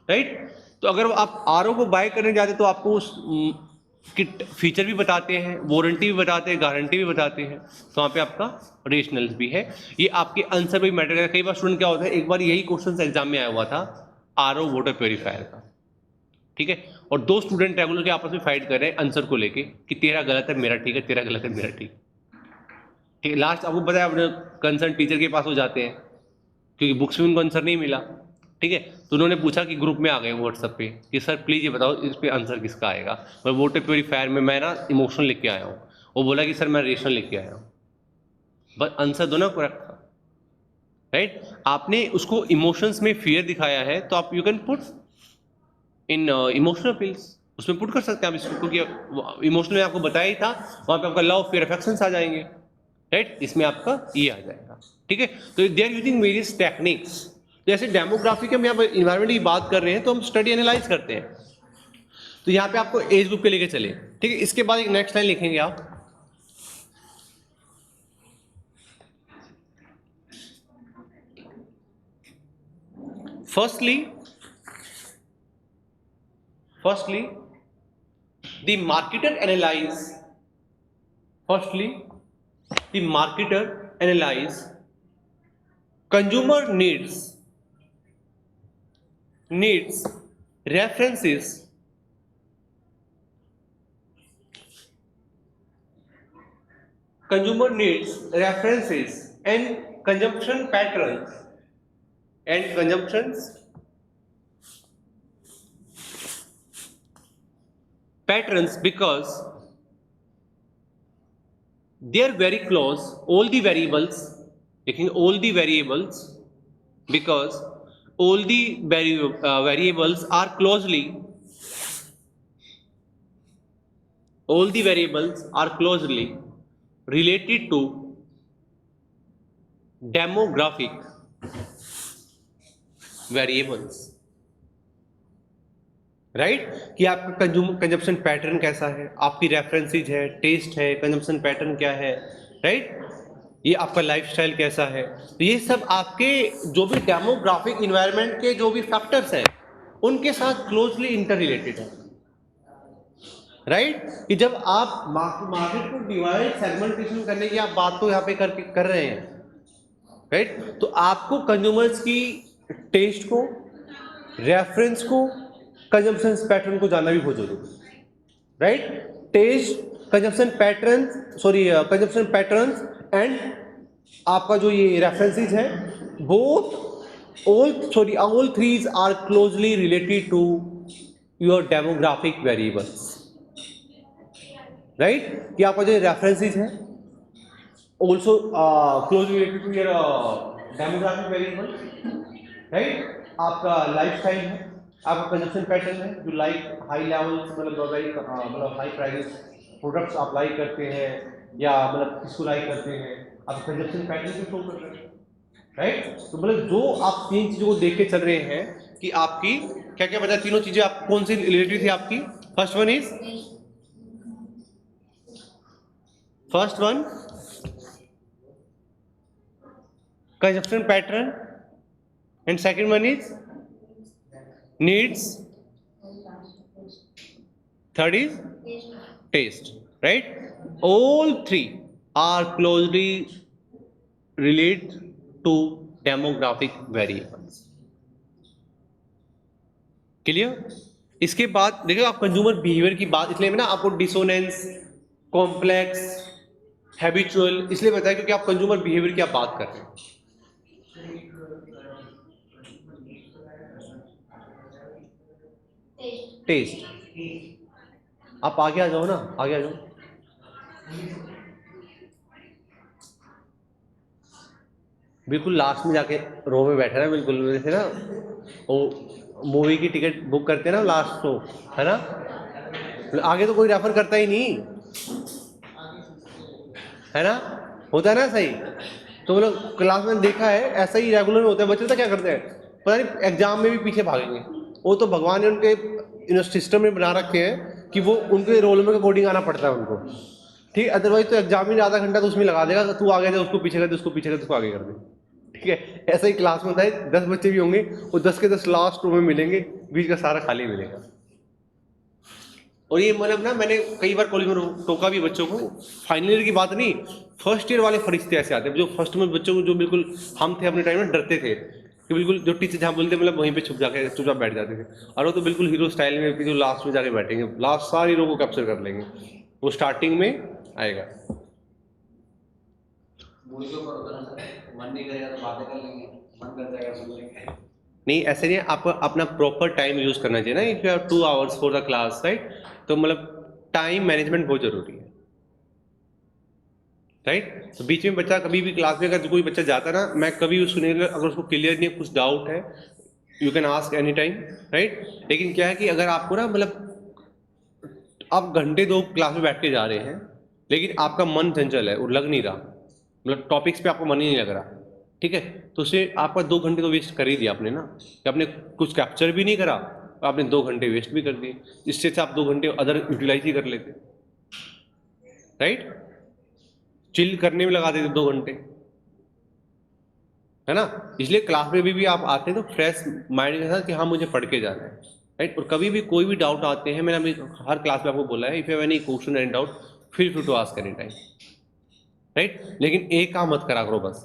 राइट? तो अगर आप आरओ को बाय करने जाते तो आपको उस किट फीचर भी बताते हैं, वारंटी भी बताते हैं, गारंटी भी बताते हैं, तो वहां पे आपका रेशनल्स भी है। ये आपके आंसर पे मैटर करेगा। कई बार स्टूडेंट क्या होता है, एक बार यही क्वेश्चन एग्जाम में आया हुआ था आरओ वाटर प्योरीफायर का, ठीक है? और दो स्टूडेंट रेगुलर के आपस में फाइट कर रहे हैं आंसर को लेके कि तेरा गलत है मेरा ठीक है, तेरा गलत है मेरा ठीक है। लास्ट आपको पता है, अपने कंसर्न टीचर के पास हो जाते हैं क्योंकि बुक्स में उनको आंसर नहीं मिला, ठीक है? तो उन्होंने पूछा कि ग्रुप में आ गए व्हाट्सएप पे कि सर प्लीज ये बताओ इस पे आंसर किसका आएगा। मैं वाटर प्योरीफायर में मैं ना इमोशनल लिख के आया हूँ, वो बोला कि सर मैं रेशनल लिख के आया हूँ, बट आंसर दोनों करेक्ट था, राइट? आपने उसको इमोशंस में फियर दिखाया है, तो आप you can put in emotional appeals, उसमें पुट कर सकते हैं आप इसको, क्योंकि इमोशनल में आपको बताया ही था, वहां पे आपका लव, फियर, अफेक्शंस आ जाएंगे, राइट? इसमें आपका ये आ जाएगा, ठीक है? तो they are using various techniques. जैसे डेमोग्राफी के हम यहाँ पर इन्वायरमेंट की बात कर रहे हैं, तो हम स्टडी एनालाइज करते हैं, तो यहाँ पे आपको एज ग्रुप के लेके चले, ठीक है? इसके बाद एक नेक्स्ट लाइन लिखेंगे आप, firstly the marketer analyze consumer needs, references, and consumption patterns because they are very close, all the variables because all the variables are closely related to demographic variables, right? कि आपका consumption pattern कैसा है, आपकी references है, test है, consumption pattern क्या है, right? ये आपका लाइफस्टाइल कैसा है। तो ये सब आपके जो भी डेमोग्राफिक इन्वायरमेंट के जो भी फैक्टर्स हैं उनके साथ क्लोजली इंटर रिलेटेड है, राइट। कि जब आप मार्केट को डिवाइड सेगमेंटेशन करने की आप बात तो यहाँ पे कर रहे हैं, राइट। तो आपको कंज्यूमर्स की टेस्ट को, रेफरेंस को, कंजम्पशन पैटर्न को जानना भी बहुत जरूरी है, right. Taste, consumption patterns and आपका जो ये रेफरेंसेस है, all threes are closely related to your demographic variables, right. कि आपका जो रेफरेंसेस है also closely related to your demographic variable, right. आपका लाइफस्टाइल है, आपका कंजम्पशन पैटर्न है, जो लाइक हाई लेवल मतलब हाई प्राइस प्रोडक्ट्स आप लाइक करते हैं या मतलब किसको लाइक करते हैं, आप कंजम्पशन पैटर्न भी शो कर रहे हैं, राइट। तो मतलब जो आप तीन चीजों को देख के चल रहे हैं कि आपकी क्या क्या बता, तीनों चीजें आप कौन सी रिलेटेड थी आपकी। First one consumption pattern and second one is needs, third is taste, right. All three are closely related to demographic variables, clear. इसके बाद देखिए आप कंज्यूमर बिहेवियर की बात इसलिए ना आपको डिसोनेंस, कॉम्प्लेक्स, हैबिचुअल इसलिए बताया क्योंकि आप कंज्यूमर बिहेवियर की आप बात कर रहे हैं। टेस्ट, आप आगे आ जाओ ना, आगे आ जाओ, बिल्कुल लास्ट में जाके रो में बैठे ना, बिल्कुल जैसे ना वो मूवी की टिकट बुक करते हैं ना लास्ट शो, है ना, आगे तो कोई रेफर करता ही नहीं है ना, होता है ना सही। तो मतलब क्लास में देखा है ऐसा ही रेगुलर में होता है, बच्चे तो क्या करते हैं पता नहीं एग्जाम में भी पीछे भागेंगे, वो तो भगवान ने उनके सिस्टम में बना रखे हैं कि वो उनके रोल में अकॉर्डिंग आना पड़ता है उनको, ठीक। अदरवाइज तो एग्जाम में आधा घंटा तो उसमें लगा देगा, तू आगे जा उसको पीछे कर दे, उसको पीछे कर दे, उसको आगे कर दे, ठीक है। ऐसा ही क्लास में होता है, 10 बच्चे भी होंगे वो 10 के 10 लास्ट रो में मिलेंगे, बीच का सारा खाली मिलेगा। और ये मतलब ना मैंने कई बार कॉलेज में टोका भी बच्चों को, फाइनल ईयर की बात नहीं, फर्स्ट ईयर वाले फरिश्ते ऐसे आते हैं जो फर्स्ट में बच्चों को जो बिल्कुल हम थे अपने टाइम में डरते थे कि बिल्कुल जो टीचर जहाँ बोलते मतलब वहीं पे चुपचाप बैठ जाते थे, और वो तो बिल्कुल हीरो स्टाइल में जो लास्ट में जाके बैठेंगे, लास्ट सारी रो को कैप्चर कर लेंगे, वो स्टार्टिंग में आएगा। मूवी के ऊपर होता है ना सर, मन नहीं करेगा तो बातें कर लेंगे, मन कर जाएगा सुन लेंगे। नहीं ऐसे नहीं, आपको अपना प्रॉपर टाइम यूज करना चाहिए ना, if you have 2 hours for the class, right. तो मतलब टाइम मैनेजमेंट बहुत जरूरी है, राइट। तो बीच में बच्चा कभी भी क्लास में अगर कोई बच्चा जाता है ना, मैं कभी सुनेगा अगर उसको क्लियर नहीं है, कुछ डाउट है, you can ask any time, right. लेकिन क्या है कि अगर आपको ना मतलब आप घंटे 2 क्लास में बैठ के जा रहे हैं लेकिन आपका मन चंचल है और लग नहीं रहा, मतलब टॉपिक्स पे आपको मन ही नहीं लग रहा, ठीक है, तो उससे आपका 2 घंटे तो वेस्ट कर ही दिया आपने ना, कि आपने कुछ कैप्चर भी नहीं करा, आपने 2 घंटे वेस्ट भी कर दिए, इससे आप 2 घंटे अदर यूटिलाइज ही कर लेते, राइट। चिल करने में लगा देते 2 घंटे, है ना। इसलिए क्लास में भी आप आते हैं तो फ्रेश माइंड के साथ कि हाँ मुझे पढ़ के जाना है, राइट। और कभी भी कोई भी डाउट आते हैं, मैंने अभी हर क्लास में आपको बोला है, if you have any question and doubt feel free to ask any time, right. लेकिन एक काम मत करा करो बस,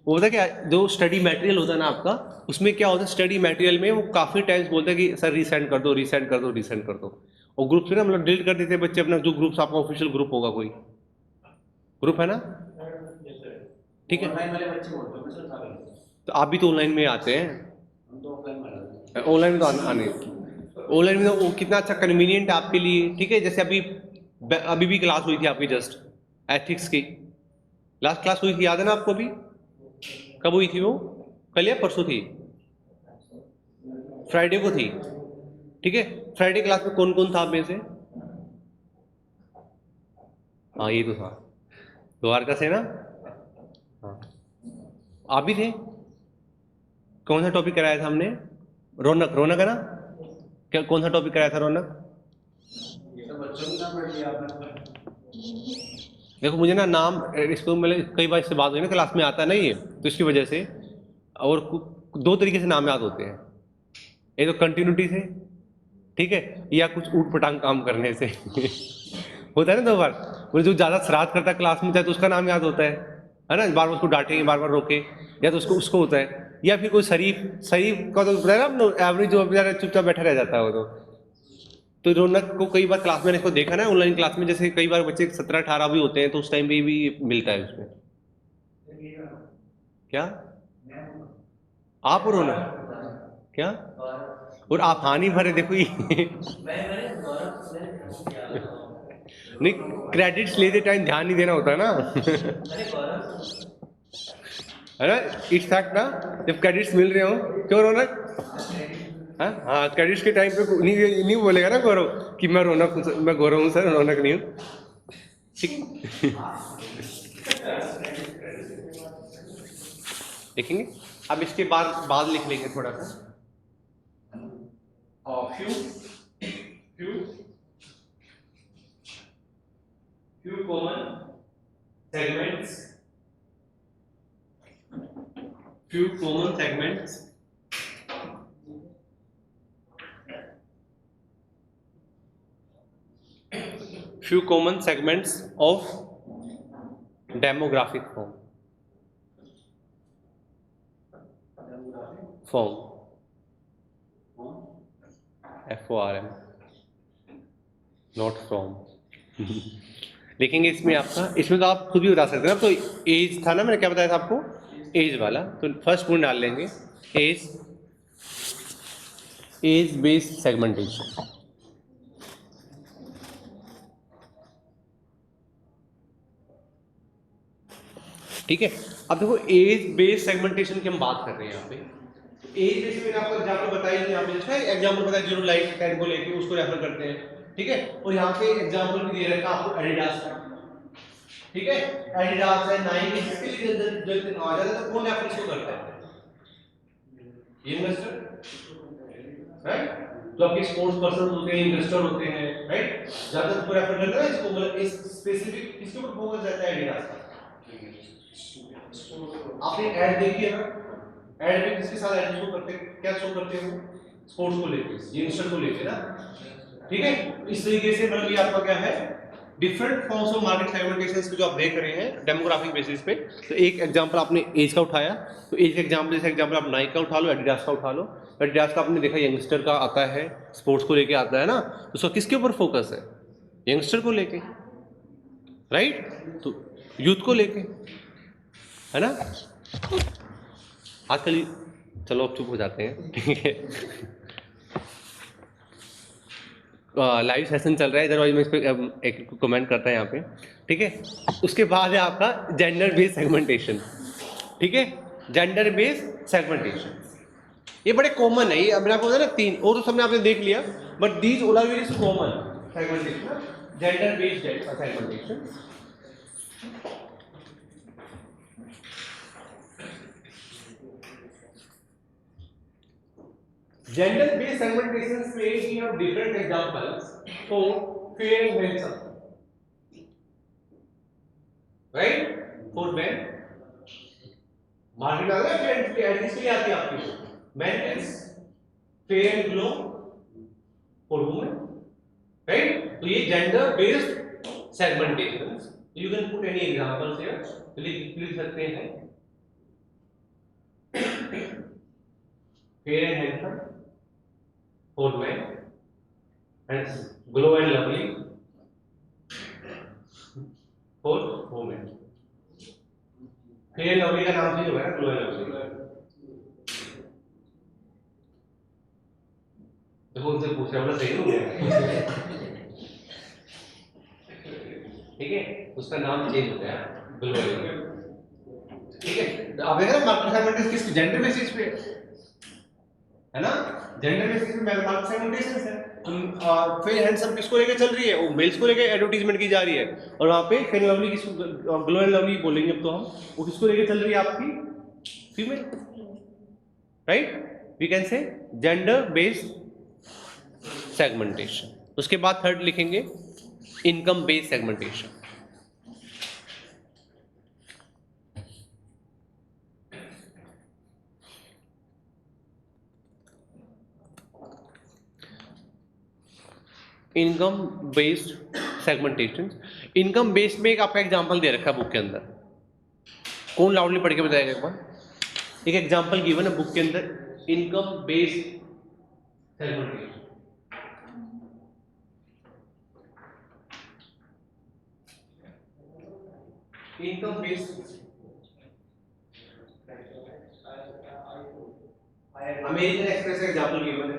वो होता है क्या, जो स्टडी मटेरियल होता है ना आपका, उसमें क्या होता है स्टडी मटेरियल में वो काफ़ी टाइम्स बोलते हैं कि सर रीसेंड कर दो, रीसेंड कर दो, रीसेंड कर दो, और ग्रुप से ना मतलब डिलीट कर देते हैं बच्चे अपना, जो ग्रुप्स आपका ऑफिशियल ग्रुप होगा, कोई ग्रुप है ना, ठीक है। ऑनलाइन वाले बच्चे बोलते हैं सर सारे, तो आप भी तो ऑनलाइन में आते हैं, हम तो ऑफलाइन में आते हैं। ऑनलाइन में तो आने, ऑनलाइन में तो वो कितना अच्छा कन्वीनियंट है आपके लिए, ठीक है। जैसे अभी भी क्लास हुई थी आपकी जस्ट एथिक्स की, लास्ट क्लास हुई थी, याद है ना आपको? भी कब हुई थी वो? कल या परसों थी? फ्राइडे को थी, ठीक है। फ्राइडे क्लास में कौन कौन था आप में से? हाँ ये तो था, द्वारका से ना, हाँ आप भी थे। कौन सा टॉपिक कराया था हमने? रौनक है ना? क्या कौन सा टॉपिक कराया था रौनक? ये तो बच्चों की नाम बैठ लिया आपने। देखो मुझे ना नाम इसको मतलब कई बार इससे बात हुई ना, क्लास में आता नहीं है तो इसकी वजह से, और दो तरीके से नाम याद होते हैं, एक तो कंटिन्यूटी से, ठीक है, या कुछ ऊट पटांग काम करने से होता है ना दो बार, वो जो ज़्यादा शरारत करता है क्लास में, चाहे तो उसका नाम याद होता है ना, बार बार उसको डांटेंगे, बार बार रोके, या तो उसको उसको होता है, या फिर कोई शरीफ शरीफ का तो पता है ना, एवरेज जो बेचारा चुपचाप बैठा रह जाता है वो तो रौनक को कई बार क्लास में इसको देखा ना ऑनलाइन क्लास में, जैसे कई बार बच्चे 17-18 भी होते हैं तो उस टाइम पे भी मिलता है उसमें। क्या आप और रौनक क्या, और आप हानि भरे देखो ये नहीं, क्रेडिट्स लेते टाइम ध्यान नहीं देना होता है ना है ना, इट्स फैक्ट ना, जब क्रेडिट्स मिल रहे हो, क्यों रौनक, हाँ क्रेडिट्स के टाइम पे नहीं बोलेगा ना गौरव कि मैं रौनक हूँ, मैं गौरव हूँ सर, रौनक नहीं हूँ, ठीक देखेंगे। अब इसके बाद लिख लेंगे थोड़ा सा, few common segments, few common segments of demographic form FORM, not from लिखेंगे इसमें आपका, इसमें तो आप खुद भी बता सकते हैं ना, तो एज था ना, मैंने क्या बताया था आपको, एज वाला, तो फर्स्ट पॉइंट डाल लेंगे एज बेस्ड सेगमेंटेशन, ठीक है। अब देखो एज बेस्ड सेगमेंटेशन की हम बात कर रहे हैं यहाँ पे, एज बेस्ड मैंने आपको एग्जांपल बताई है, यहाँ पे जैसे एग्जांपल बताया जीरो लाइफ टेन को लेके उसको रेफर करते हैं, ठीक है, और यहाँ पे एग्जांपल भी दे रखा है आपको एडिडास का, ठीक है, एडिडास है, नाइकी, इसके लिए जब आ जाता है तो कौन रेफर इसको करता है, इन्वेस्टर, राइट, तो आपके स्पोर्ट्स पर्सन होते हैं, इन्वेस्टर होते हैं, राइट, ज्यादा तो रेफर करता है इसको, मतलब इस स्पेसिफिक किसके ऊपर फोकस रहता है एडिडास का। आपने ऐड देखी है ना, ऐड में किसके साथ ऐड शो करते हैं, क्या शो करते हैं वो, स्पोर्ट्स को लेके, यंगस्टर को लेके ना, ठीक है, इस तरीके से मतलब ये आपका क्या है, डिफरेंट फॉर्म्स ऑफ मार्केट सेगमेंटेशंस को जो आप देख रहे हैं डेमोग्राफिक बेसिस पे। तो एक एग्जांपल आपने एज का उठाया, तो एज एग्जांपल जैसे एग्जांपल आप नाइक का उठा लो, एडिडास का उठा लो, एडिडास का आपने देखा यंगस्टर का आता है, स्पोर्ट्स को लेके आता है ना, तो उसका किसके ऊपर फोकस है, यंगस्टर को लेके, राइट, तो यूथ को लेके, है ना, आजकल चलो अब चुप हो जाते हैं, ठीक है, लाइव सेशन चल रहा है, इधर मैं इस पर एक कमेंट करता है यहाँ पे, ठीक है। उसके बाद है आपका जेंडर बेस्ड सेगमेंटेशन, ठीक है, जेंडर बेस्ड सेगमेंटेशन, ये बड़े कॉमन है, ये मैंने आपको बताया ना तीन, और तो सबने आपने देख लिया, but these all are very common segmentation, gender based segmentation. Gender based segmentations में we have different examples for fair and handsome, right, for men market आ गया, fair and handsome आती है आपकी, men is fair and glow for women, right, तो ये gender based segmentations, you can put any examples here, लिख सकते हैं, fair and handsome for men and glow and lovely for women। fair and lovely का नाम जो है ना, glow and lovely, देखो उनसे पूछ रहा हूँ सही हो गया, ठीक है, उसका नाम चेंज हो गया, glow and lovely, ठीक है। अब देखा ना मार्केट सेगमेंटेशन किस जेंडर बेसिस पे है ना, जेंडर बेसिस पे मार्केट सेगमेंटेशन है, तो फेयर हैंडसम किसको लेके चल रही है, वो मेल्स को लेके एडवर्टाइजमेंट की जा रही है, और वहां पे फेयर लवली किसको, ग्लो एंड लवली बोलेंगे अब तो हम, वो किसको लेके चल रही है आपकी female, right, we can say gender based segmentation. उसके बाद थर्ड लिखेंगे income based segmentation, income based segmentation. Income based में एक आपका एग्जांपल दे रखा है बुक के अंदर, कौन लाउडली पढ़ के बताएगा एक बार? एक एग्जांपल गिवन है बुक के अंदर, income based segmentation. Income based American express का एग्जांपल गिवन है।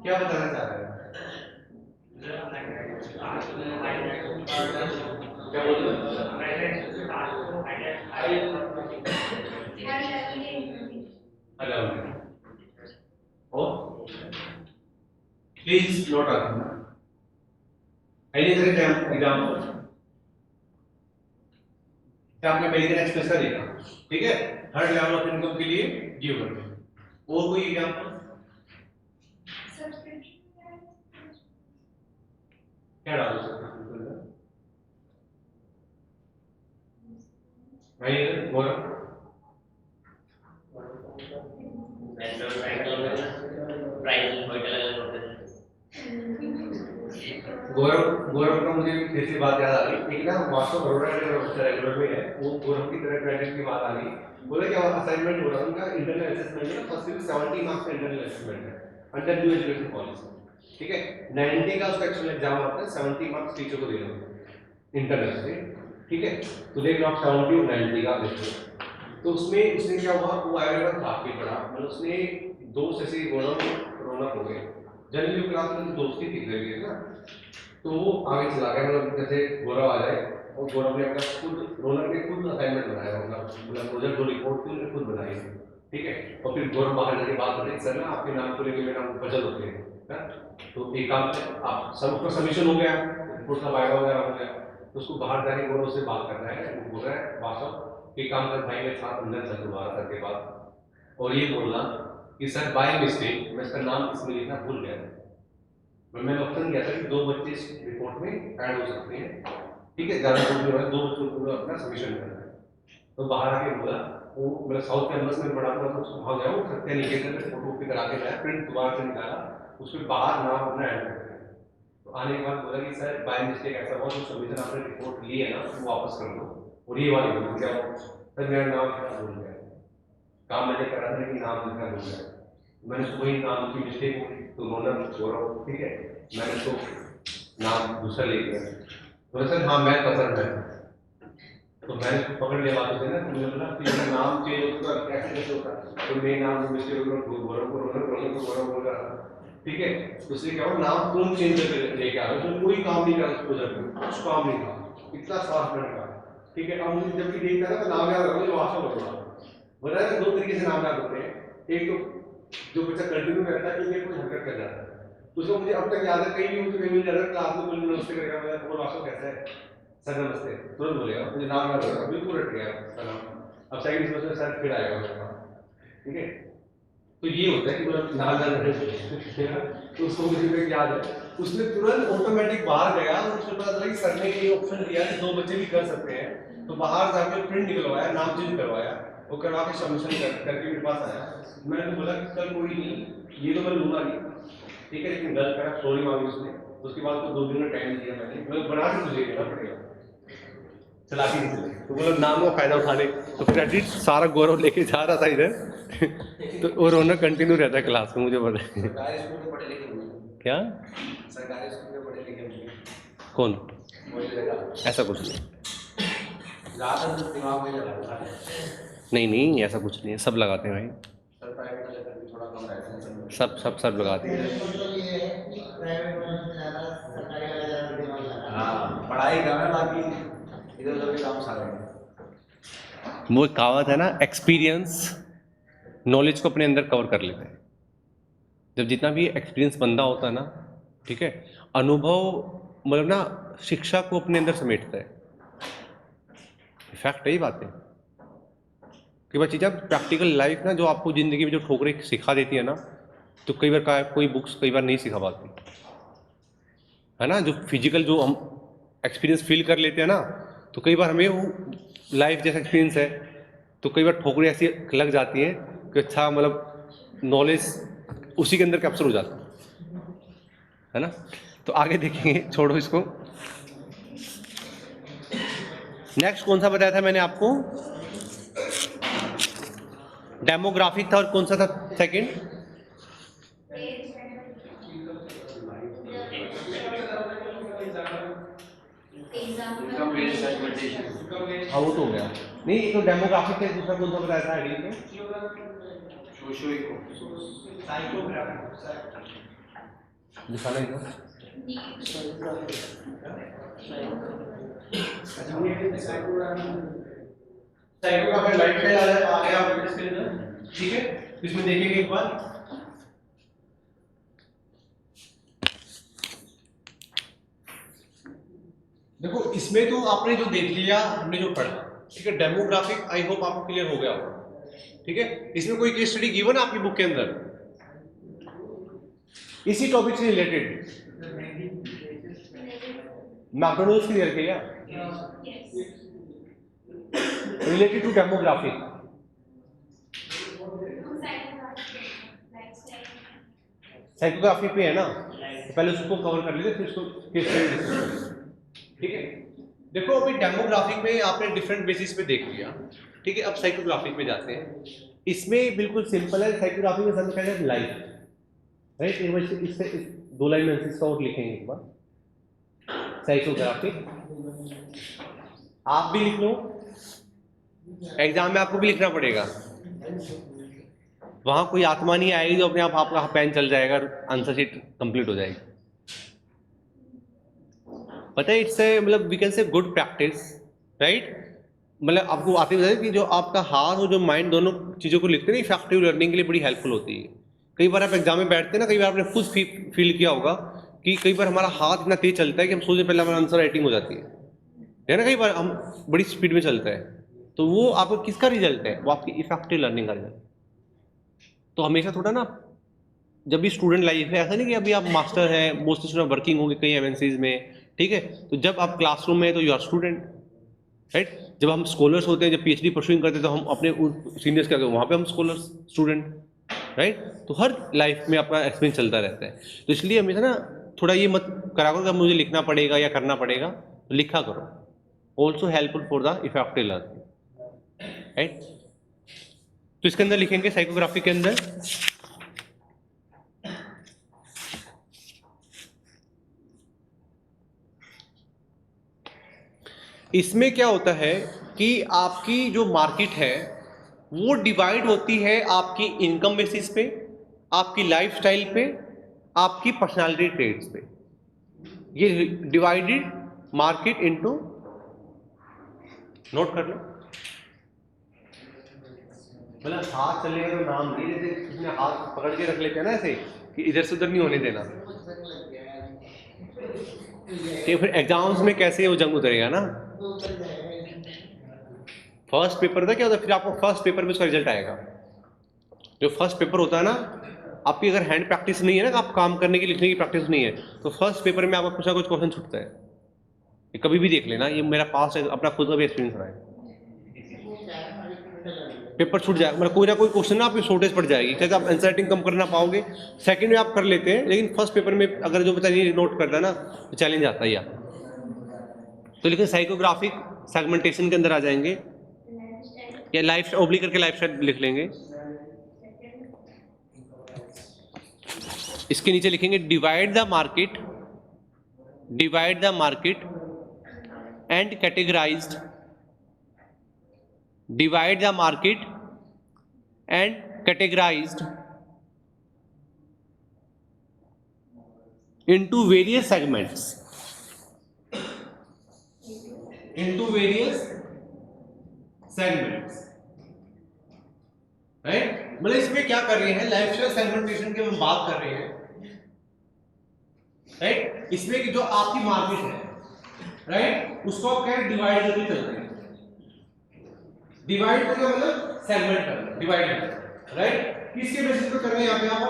क्या बताना चाह रहे हैं? क्या बोल रहे हैं? और प्लीज नोट रखना। Any other example? क्या आपने अमेरिकन एक्सप्रेस का देखा? ठीक है, थर्ड लेवल ऑफ इनकम के लिए गिवन है। और कोई एग्जांपल? क्या डाल सकते हैं भाई? गौरव गौरव का मुझे फिर से बात याद आ गई। एक ना वास्तव बड़ोड़ा के रेगुलर में है, वो गौरव की तरह क्रेडिट की बात आ गई। बोले क्या असाइनमेंट हो रहा है उनका, इंटरनल असेसमेंट है, फर्स्ट में 70 मार्क्स का इंटरनल असेसमेंट है अंडर न्यू एजुकेशन पॉलिसी। ठीक है, 90 का उसका एक्चुअल एग्जाम आता है, 70 मार्क्स टीचर को देना इंटरनल से। ठीक है, तो देख लो आप 70 और 90 का देखो। तो उसमें उसने क्या हुआ, वो आया काफी बड़ा, मतलब उसने दोस्त ऐसे गौरव रौनक हो गए, जनरली क्लास में दोस्ती थी लगी ना, तो वो आगे चला गया। मतलब जैसे गौरव आ जाए और गौरव ने अपना खुद, रौनक ने खुद असाइनमेंट बनाया होगा, मतलब प्रोजेक्ट जो रिपोर्ट थी उन्होंने खुद बनाई। ठीक है, और फिर गौरव बाहर जाके बात करते सर ना आपके नाम को लेकर मेरा बचत होते हैं ना? तो एक काम आप सब उसका सबमिशन हो गया, रिपोर्ट का वायवा वगैरह हो गया, तो उसको बाहर जाके गौरव से बात करना है। वो बोल रहा है वास्तव एक काम कर भाई, मेरे साथ अंदर चल दोबारा करके बात, और ये बोलना कि सर बाय मिस्टेक मैं इसका नाम इसमें लिखना भूल गया, मैंने ऑप्शन दिया था कि 2 बच्चे इस रिपोर्ट में ऐड हो सकते हैं। ठीक है, ज़्यादा लोग जो है 2 बच्चों को अपना सबमिशन करना है। तो बाहर आके बोला, वो मतलब साउथ कैंपस में पढ़ा था, तो वहाँ गया, वो सत्या निकेतन में फोटो कॉपी करा के लाया, प्रिंट दोबारा से निकाला, उसमें बाहर नाम अपना ऐड कर दिया। तो आने के बाद बोला कि सर बाय मिस्टेक ऐसा हुआ, जो सबमिशन आपने रिपोर्ट ली है ना वो वापस कर दो, और ये वाली बोल क्या सर मेरा नाम भूल गया, काम मैंने करा था लेकिन नाम लिखना भूल गया, मैंने उसको वही नाम की मिस्टेक हो गई। तो रौनक गौरव, ठीक है, मैंने उसको नाम दूसरा ले लिया, बोले सर हाँ मैं पसंद है। तो मैंने उसको पकड़ लिया बातों से ना, तो मुझे बोला कि मेरा नाम चेंज होता है कैसे कैसे होता है, तो मेरे नाम में मिस्टेक हो गया, गौरव को रौनक को गौरव बोल रहा था। ठीक है, तो उसने क्या हुआ, नाम तुम चेंज करके लेके आ रहे हो, कोई काम नहीं करा उसको, जब कुछ काम नहीं था, इतना स्वार्थ में का। ठीक है, अब मुझे जब भी देखता था तो नाम याद रखो, जो वास्तव हो रहा बोला है 2 तरीके से नाम याद होते हैं। एक तो जो बच्चा कंटिन्यू करता है, क्योंकि कोई हरकत कर जाता है, उसको मुझे अब तक याद है, कहीं भी मुझे कहीं मिल जाता है क्लास में, कोई नमस्ते करेगा, मैं बोल वास्तव कैसा है सर नमस्ते, तुरंत बोलेगा, मुझे नाम याद होगा, बिल्कुल रट गया उसका नाम। अब सेकंड सेमेस्टर सर फिर आएगा उसका। ठीक है, तो ये होता है कि मतलब नाम याद रखना, तो उसको मुझे याद है, उसने तुरंत ऑटोमेटिक बाहर गया और उसको पता चला कि सर ने ये ऑप्शन दिया कि 2 बच्चे भी कर सकते हैं, तो बाहर जाके प्रिंट निकलवाया, नाम चेंज करवाया, वो करवा के सबमिशन करके मेरे पास आया। मैंने तो बोला कि सर कोई नहीं, ये तो मैं लूंगा नहीं, ठीक है, लेकिन गलत करा, सॉरी मांगी उसने। उसके बाद को 2 दिन का टाइम दिया मैंने, मैं बना के तुझे देना पड़ेगा, चलाकी नहीं चली, तो बोला नाम का फायदा उठाने, तो क्रेडिट सारा गौरव लेके जा रहा था इधर। तो और रौनक कंटिन्यू रहता है क्लास में, मुझे पता है। सरकारी स्कूल में पढ़े लिखे हुए, क्या सरकारी स्कूल में पढ़े लिखे हुए कौन? वही लगा, ऐसा कुछ नहीं, ज़्यादातर दिमाग में लगा था। नहीं ऐसा कुछ नहीं है, सब लगाते हैं भाई, सर प्राइवेट वाले का भी थोड़ा कम रहता है, सब लगाते हैं। हाँ पढ़ाई कम है, बाकी इधर उधर भी काम सारे हैं। वो कहावत है ना, एक्सपीरियंस नॉलेज को अपने अंदर कवर कर लेता है। जब जितना भी एक्सपीरियंस बंदा होता है ना, ठीक है, अनुभव मतलब ना शिक्षा को अपने अंदर समेटता है। फैक्ट यही बात है कि वह चीज़ें प्रैक्टिकल लाइफ ना, जो आपको ज़िंदगी में जो ठोकरें सिखा देती है ना, तो कई बार कोई बुक्स कई बार नहीं सिखा पाती है ना। जो फिजिकल जो हम एक्सपीरियंस फील कर लेते हैं ना, तो कई बार हमें वो लाइफ जैसा एक्सपीरियंस है, तो कई बार ठोकरें ऐसी लग जाती हैं कि अच्छा मतलब नॉलेज उसी के अंदर कैप्चर हो जाता है ना। तो आगे देखेंगे, छोड़ो इसको। नेक्स्ट कौन सा बताया था मैंने आपको? डेमोग्राफिक था, और कौन सा था सेकंड? Income based segmentation. हाँ वो तो हो गया। नहीं, ये तो डेमोग्राफिक है, दूसरा कौन सा बताया था आईडी में? Socio eco. दिखाना ही था। साइकोग्राफी लाइफस्टाइल आ गया आपके इसके अंदर, ठीक है। इसमें देखेंगे एक बार। देखो इसमें तो आपने जो देख लिया, हमने जो पढ़ा, ठीक है। डेमोग्राफिक आई होप आपको क्लियर हो गया होगा, ठीक है। इसमें कोई केस स्टडी गिवन है आपकी बुक के अंदर इसी टॉपिक से रिलेटेड? मैकडॉनल्ड्स की क्लियर किया रिलेटेड टू डेमोग्राफिक? साइकोग्राफी पे है ना, तो पहले उसको कवर कर लेते, फिर उसको केस स्टडी डिस्कस करेंगे, ठीक है। देखो अभी डेमोग्राफिक में आपने डिफरेंट बेसिस पे देख लिया, ठीक है। अब साइकोग्राफिक में जाते हैं। इसमें बिल्कुल सिंपल है। साइकोग्राफी में सबसे पहले लाइफ, राइट। एक बार इससे दो लाइन में इसका और लिखेंगे एक बार। साइकोग्राफिक आप भी लिख लो, एग्जाम में आपको भी लिखना पड़ेगा। वहां कोई आत्मा नहीं आएगी जो अपने आप आपका पेन चल जाएगा, आंसर शीट कंप्लीट हो जाएगी। पता है, इट्स ए मतलब we can say good practice, right. मतलब आपको आते बताए कि जो आपका हाथ और जो माइंड दोनों चीज़ों को लिखते हैं ना, इफेक्टिव लर्निंग के लिए बड़ी हेल्पफुल होती है। कई बार आप एग्जाम में बैठते हैं ना, कई बार आपने खुद फील किया होगा कि कई बार हमारा हाथ इतना तेज चलता है कि हम सोचने पहले हमारा आंसर राइटिंग हो जाती है ना। कई बार हम बड़ी स्पीड में चलता है, तो वो आपका किसका रिजल्ट है? वो आपकी इफेक्टिव लर्निंग का रिजल्ट। तो हमेशा थोड़ा ना, जब भी स्टूडेंट लाइफ है, ऐसा नहीं कि अभी आप मास्टर हैं, मोस्ट स्टूडेंट वर्किंग होंगे कई एमएनसीज में, ठीक है। तो जब आप क्लासरूम में है तो यू आर स्टूडेंट, राइट। जब हम स्कॉलर्स होते हैं, जब पीएचडी परस्यूइंग करते हैं, तो हम अपने सीनियर्स क्या वहाँ पे हम स्कॉलर्स स्टूडेंट, राइट। तो हर लाइफ में आपका एक्सपीरियंस चलता रहता है। तो इसलिए हमेशा ना थोड़ा ये मत करा करो कि मुझे लिखना पड़ेगा या करना पड़ेगा, तो लिखा करो। Also helpful for the effective learning, right. तो इसके अंदर लिखेंगे साइकोग्राफी के अंदर इसमें क्या होता है कि आपकी जो मार्केट है वो डिवाइड होती है आपकी इनकम बेसिस पे, आपकी लाइफस्टाइल पे, आपकी पर्सनालिटी ट्रेट्स पे। ये डिवाइडेड मार्केट इनटू, नोट कर लो। मतलब हाथ चलेगा तो नाम नहीं, जैसे उसने हाथ पकड़ के रख लेते हैं ना ऐसे कि इधर से उधर नहीं होने देना, तो फिर एग्जाम्स में कैसे वो जंग उतरेगा ना। फर्स्ट पेपर था क्या होता है, फिर आपको फर्स्ट पेपर में उसका रिजल्ट आएगा। जो फर्स्ट पेपर होता है ना, आपकी अगर हैंड प्रैक्टिस नहीं है ना, आप काम करने की लिखने की प्रैक्टिस नहीं है, तो फर्स्ट पेपर में आपका कुछ ना कुछ क्वेश्चन छूटता है। ये कभी भी देख लेना, ये मेरा पास है, अपना खुद का भी एक्सपीरियंस रहा है। पेपर छूट जाएगा, मतलब कोई ना कोई क्वेश्चन ना आपकी शॉर्टेज पड़ जाएगी, कैसे आप आंसर राइटिंग कम कर ना पाओगे। सेकंड में आप कर लेते हैं, लेकिन फर्स्ट पेपर में अगर जो बता नहीं नोट करता है ना, तो चैलेंज आता ही आपको। तो लेकिन साइकोग्राफिक सेगमेंटेशन के अंदर आ जाएंगे, या लाइफ ओब्लिक करके लाइफस्टाइल लिख लेंगे। इसके नीचे लिखेंगे divide the market and categorised, divide the market and categorized into various segments, right. मतलब इसमें क्या कर रहे हैं, लाइफस्टाइल सेगमेंटेशन की हम बात कर रहे हैं, राइट। इसमें कि जो आपकी मार्केट है, राइट, उसको आप क्या डिवाइड करके चलते हैं। डिवाइड करना मतलब सेगमेंट करना, डिवाइड करना, राइट। किसके बेसिस पे कर रहे हैं यहाँ पे आप?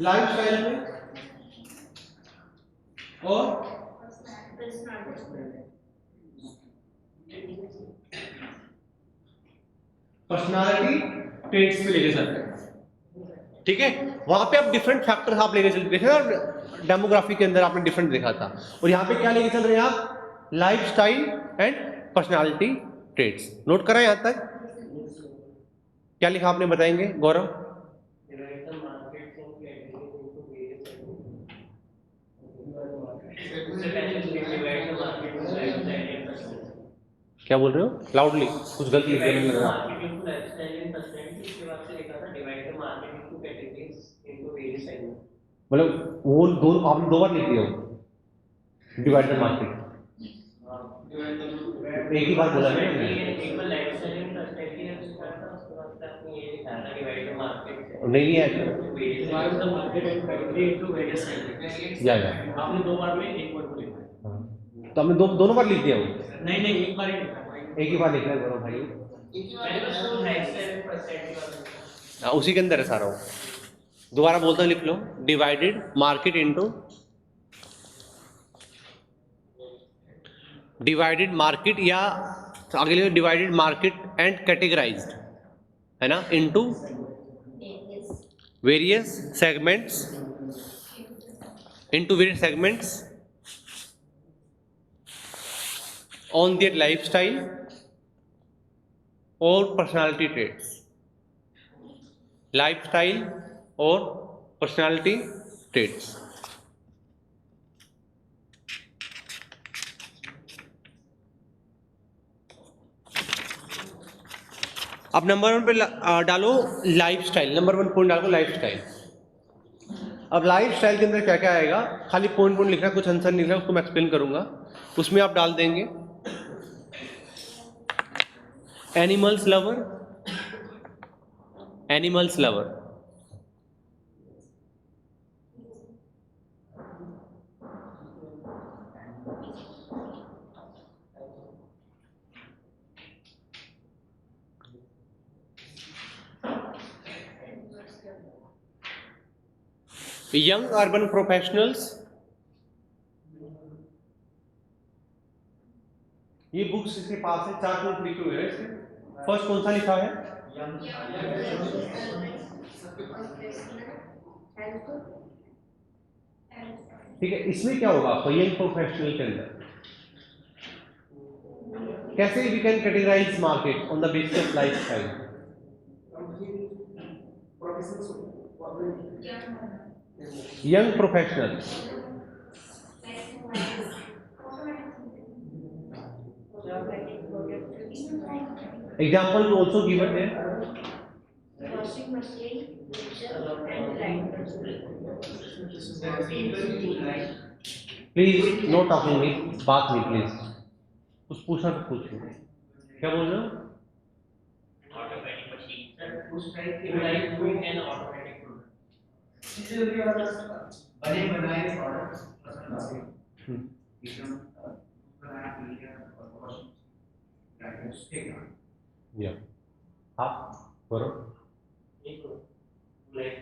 लाइफस्टाइल पे और पर्सनालिटी ट्रेड्स पे लेके चलते हैं, ठीक है। वहां पे आप डिफरेंट फैक्टर्स आप लेके चलते देखे ना, डेमोग्राफी के अंदर आपने डिफरेंट देखा था, और यहाँ पे क्या लेके चल रहे हैं आप, lifestyle and personality traits. Note करा यहाँ तक, क्या लिखा आपने बताएंगे गौरव? क्या बोल रहे हो, लाउडली, कुछ गलती लिख रहे हो। मतलब वो दो आपने 2 बार लिख दिया हो, डिवाइड द मार्केट, एक ही बार बोला है नहीं लिया है या आपने 2 बार में एक वर्ड को लिखा है। तो हमने दोनों बार लिख दिया वो, नहीं एक बार ही लिखा है, एक ही बार लिख रहा है गौरव भाई। मैंने बस वो लाइफस्टाइल पर्सनैलिटी हाँ, उसी के अंदर है सारा वो। दोबारा बोलता लिख लो, divided market into, divided market, या आगे लिखो डिवाइडेड मार्केट एंड कैटेगराइज्ड, है ना, into various segments, into various segments on their lifestyle और पर्सनालिटी ट्रेट्स, लाइफस्टाइल और पर्सनालिटी ट्रेट्स। अब नंबर 1 पे डालो लाइफस्टाइल, नंबर 1 पॉइंट डालो लाइफस्टाइल। अब लाइफस्टाइल के अंदर क्या क्या आएगा, खाली पॉइंट लिखना, कुछ आंसर नहीं लिखना, उसको मैं एक्सप्लेन करूंगा। उसमें आप डाल देंगे animals lover, animals lover, young urban professionals, ये बुक्स इसके पास है, 4 नोट लिखे हुए हैं इसमें। फर्स्ट कौन सा लिखा है, ठीक है। इसमें क्या होगा आपको, यंग प्रोफेशनल के अंदर कैसे we can categorize market on the basis of lifestyle, young professional, example also given there, washing machine, mixer and grinders. Please no talking me, बात नहीं प्लीज, कुछ पूछना तो पूछो, क्या बोल रहे हो? ऑटोमेटिक मशीन सर, उस टाइप की like doing an automatic product, इसलिए बने बनाए प्रोडक्ट्स पसंद आते हैं एकदम बनाया लिया और वॉशिंग ग्राइंडर्स ठीक है या आप करो, एक लाइक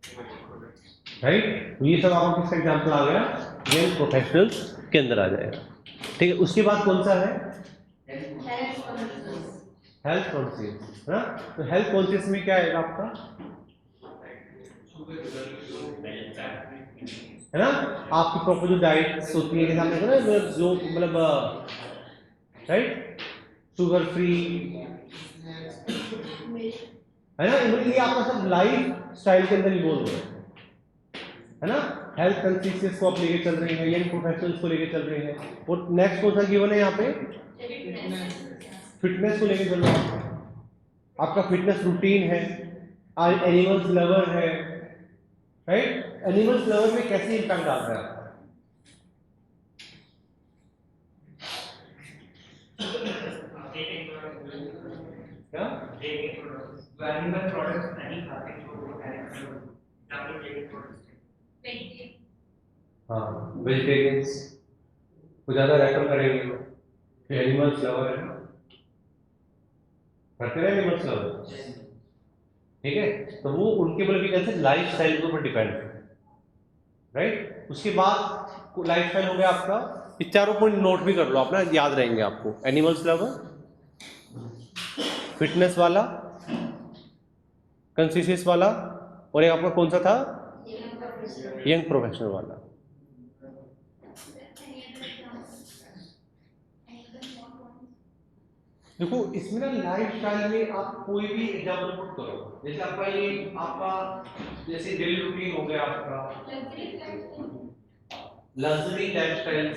प्रोडक्ट्स राइट। ये सब आपको किसका एग्जांपल आ गया, यंग प्रोफेशनल्स के अंदर आ जाएगा, ठीक है। उसके बाद कौन सा है, हेल्थ कॉन्शियस, है ना। तो हेल्थ कॉन्शियस में क्या आएगा आपका, है ना, आपकी प्रॉपर जो डाइट्स होती है, जैसे आपने कहा ना, जो मतलब राइट, शुगर फ्री, है ना, ये आपका सब लाइफ स्टाइल के अंदर इन्वॉल्व है ना। हेल्थ कॉन्शियस को आप लेके चल रहे हैं, यंग प्रोफेशनल्स को लेके चल रहे हैं, और नेक्स्ट कौन सा गिवन है यहाँ पे, फिटनेस को लेके चल रहे हैं, आपका फिटनेस रूटीन है, एनिमल्स लवर है, राइट। एनिमल्स लवर में कैसे इम्पैक्ट डाल रहा है, क्या एनिमल प्रोडक्ट्स नहीं खाते जो एनिमल प्रोडक्ट्स, हाँ, वेजिटेरियंस को ज़्यादा रेफर करेंगे, एनिमल्स लवर है, करते रहे एनिमल्स लवर, ठीक है। तो वो उनके बोले कि कैसे लाइफ स्टाइल के ऊपर डिपेंड है, राइट। उसके बाद लाइफ स्टाइल हो गया आपका, ये चारों पॉइंट नोट भी कर लो, अपना याद रहेंगे आपको, एनिमल्स लवर, फिटनेस वाला, कंसिस्टेंस वाला, और एक आपका कौन सा था? यंग प्रोफेशनल वाला। देखो इसमें ना लाइफ स्टाइल में आप कोई भी एग्जाम्पल पुट करो, जैसे आपका ये आपका जैसे डेली रूटीन हो गया आपका लग्जरी लाइफ स्टाइल,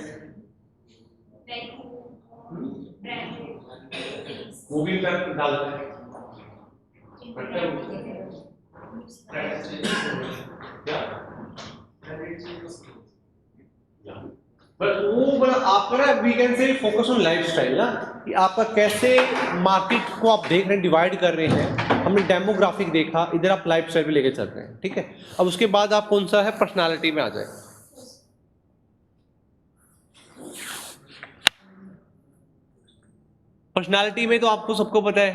वो भी इम्पैक्ट डालता है। क्या बट वो मतलब आपका ना we can say focus on lifestyle ना, कि आपका कैसे मार्केट को आप देख रहे हैं, डिवाइड कर रहे हैं। हमने डेमोग्राफिक देखा, इधर आप लाइफ स्टाइल पे लेके चल रहे हैं, ठीक है। अब उसके बाद आप कौन सा है, पर्सनालिटी में आ जाए। पर्सनालिटी में तो आपको सबको पता है,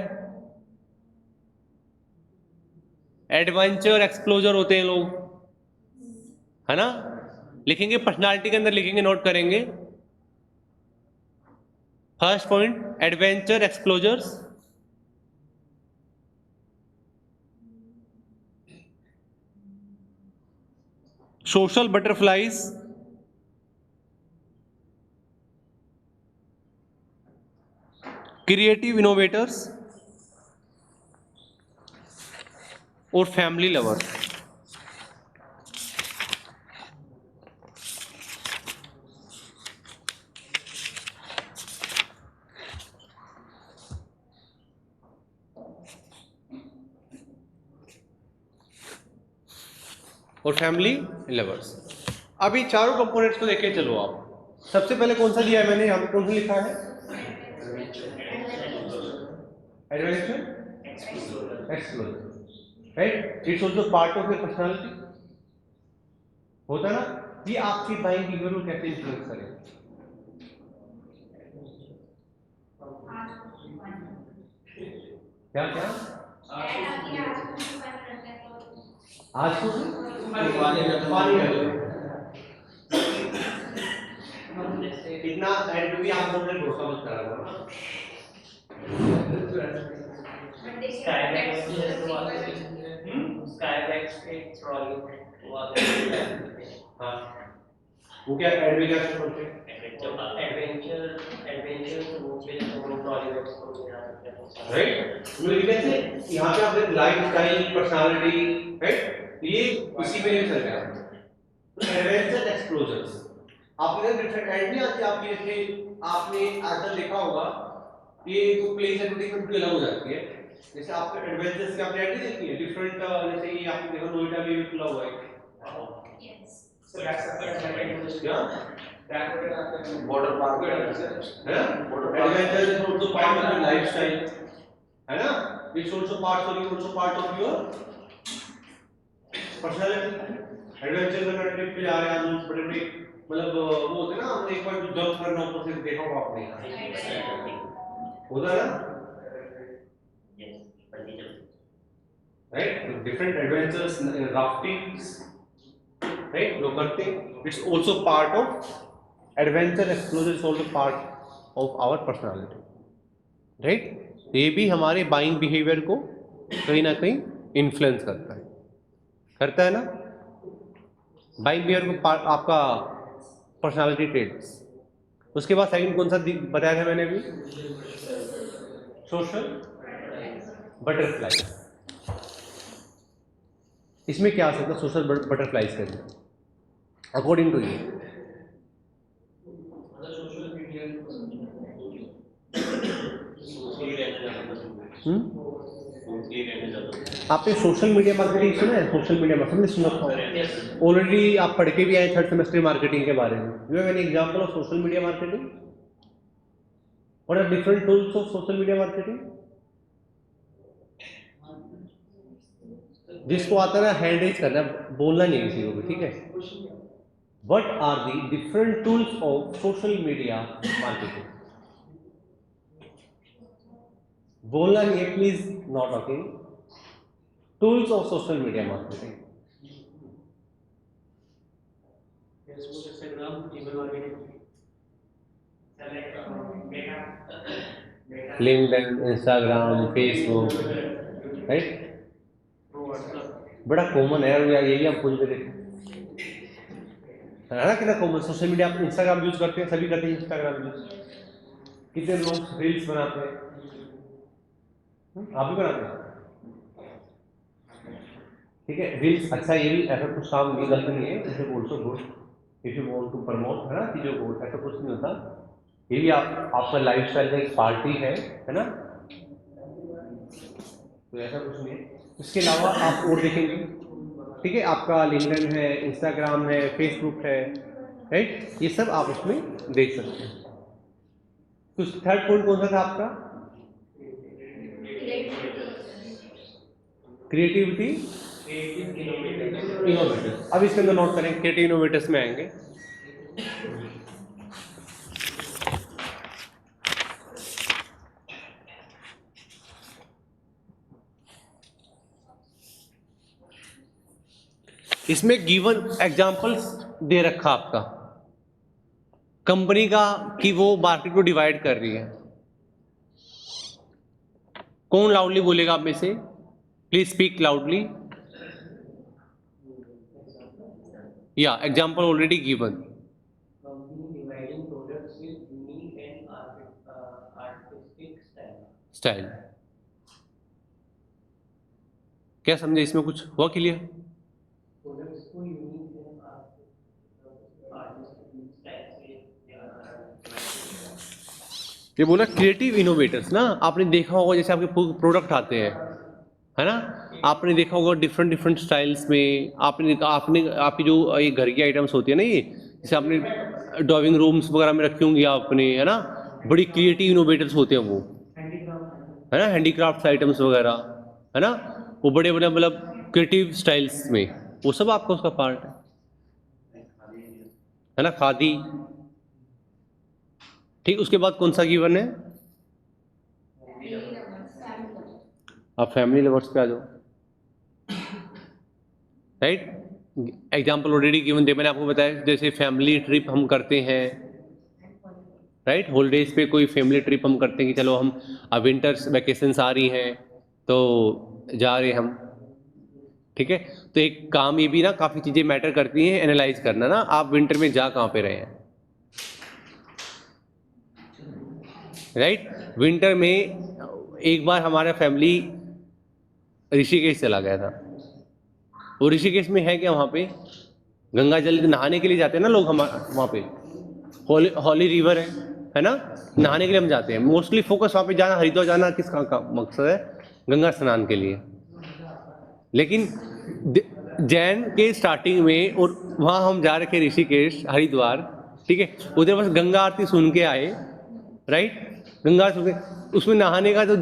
एडवेंचर एक्सप्लोजर होते हैं लोग, है ना। लिखेंगे पर्सनालिटी के अंदर, लिखेंगे नोट करेंगे। First point adventure explorers, social butterflies, creative innovators और फैमिली लवर्स। और फैमिली लवर्स। अभी चारों कंपोनेंट्स को देखे चलो आप। सबसे पहले कौन सा दिया है मैंने, यहाँ पे कौन सा लिखा है? Adventure एक्सप्लोजर, right. It's also part of your personality. होता है ना, ये आपकी बाइंग बिहेवियर को कैसे इन्फ्लुएंस करेगा। क्या क्या आज को इतना एंड भी आप लोगों ने भरोसा मत करा ना। हाँ वो क्या एड भी क्या बोलते हैं? राइट। मुझे कहते हैं यहाँ पे आपने लाइफ स्टाइल, पर्सनालिटी, राइट, ये इसी में चल रहा है। एडवेंचर एक्सप्लोजर्स, आपने डिफरेंट एड नहीं आती आपकी, जैसे आपने आजकल देखा होगा ये तो प्लेस एडवर्टाइजमेंट भी अलग हो जाती है। जैसे आपके एडवेंचर्स की आपने ऐड नहीं देखी है डिफरेंट, जैसे ये आपने देखा नोएडा में भी खुला हुआ है। बॉर्डर पार्क है adventure is also part of your lifestyle, है ना। It's also part of your personality. Adventure में ट्रिप पे जा रहे हैं आप, बड़े बड़े मतलब वो होते हैं ना, हमने एक बार जंप करना ऊपर से देखा होगा आपने, होता है ना, right. Different adventures, raftings, right, लोग करते हैं। It's also part of adventure exposure, is also part of our personality, right. ये भी हमारे बाइंग बिहेवियर को कहीं ना कहीं इन्फ्लुएंस करता है ना। बाइंग बिहेवियर को आपका पर्सनालिटी ट्रेट्स। उसके बाद सेकंड कौन सा बताया था मैंने अभी, सोशल बटरफ्लाई। इसमें क्या आ सकता है सोशल बटरफ्लाइज के अंदर अकॉर्डिंग टू यू? आपने सोशल मीडिया मार्केटिंग सुना है? सोशल मीडिया मार्केटिंग सुना था ऑलरेडी, आप पढ़ के भी आए थर्ड सेमेस्टर मार्केटिंग के बारे में। You have an example of social media marketing? What are different tools of social media marketing? जिसको आता है ना हैंड रेज करना, बोलना नहीं किसी को भी, ठीक है। What are the different tools of social media marketing? बोलना नहीं है please, not talking. Tools of social media marketing. Facebook, Instagram, email marketing, LinkedIn, Instagram, Facebook, right. बड़ा कॉमन है यार, यही आप कुछ भी देखें, है ना, कितना कॉमन। सोशल मीडिया, आप इंस्टाग्राम यूज करते हैं, सभी करते हैं इंस्टाग्राम यूज। कितने लोग रील्स बनाते हैं, आप भी बनाते हैं, ठीक है। रील्स अच्छा, ये भी ऐसा कुछ काम नहीं, गलत नहीं है, इसे also good if you want to promote, है ना, चीज़ों को, ऐसा कुछ नहीं होता। ये भी आपका लाइफस्टाइल का एक पार्टी है ना, तो ऐसा कुछ नहीं है। इसके अलावा आप और देखेंगे, ठीक है, आपका लिंक्डइन है, इंस्टाग्राम है, फेसबुक है, राइट, ये सब आप उसमें देख सकते हैं। तो थर्ड पॉइंट कौन सा था आपका? Creativity, innovators. अब इसके अंदर नोट करें, क्रिएटिव इनोवेटर्स में आएंगे। इसमें गिवन एग्जांपल्स दे रखा आपका कंपनी का कि वो मार्केट को डिवाइड कर रही है। कौन लाउडली बोलेगा आप में से? Please speak loudly. या example already given. Company dividing products with unique and artistic style. Style. क्या समझे इसमें? कुछ हुआ क्लियर? Products को unique and artistic style से ये बोला क्रिएटिव इनोवेटर्स ना। आपने देखा होगा जैसे आपके प्रोडक्ट आते हैं, है ना, आपने देखा होगा डिफरेंट डिफरेंट स्टाइल्स में। आपने आपकी जो ये घर की आइटम्स होती है ना, ये जैसे आपने ड्राइंग रूम्स वगैरह में रखी होंगी आपने, है ना, बड़ी क्रिएटिव इनोवेटर्स होते हैं वो, है ना, हैंडीक्राफ्ट आइटम्स वगैरह, है ना, वो बड़े बड़े मतलब क्रिएटिव स्टाइल्स में, वो सब आपका उसका पार्ट है ना, खादी। ठीक, उसके बाद कौन सा गिवन है? आप फैमिली लवर्स पे आ जाओ, राइट। एग्जाम्पल ऑलरेडी गिवन थे, मैंने आपको बताया जैसे फैमिली ट्रिप हम करते हैं, राइट, हॉलीडेज पे कोई फैमिली ट्रिप हम करते हैं कि चलो हम अब विंटर्स वैकेशंस आ रही हैं तो जा रहे हैं हम, ठीक है। तो एक काम ये भी ना, काफ़ी चीज़ें मैटर करती हैं, एनालाइज करना ना, आप विंटर में जा कहाँ पे रहे हैं, राइट। विंटर में एक बार हमारा फैमिली ऋषिकेश चला गया था। वो ऋषिकेश में है क्या? वहाँ पे गंगा जल नहाने के लिए जाते हैं ना लोग, हम वहाँ पे हॉली रिवर है ना, नहाने के लिए हम जाते हैं। मोस्टली फोकस वहाँ पे जाना, हरिद्वार जाना किस का मकसद है? गंगा स्नान के लिए। लेकिन जैन के स्टार्टिंग में और वहाँ हम जा रहे थे ऋषिकेश, हरिद्वार, ठीक है, उधर बस गंगा आरती सुन के आए, राइट, गंगा सुन के, उसमें नहाने का तो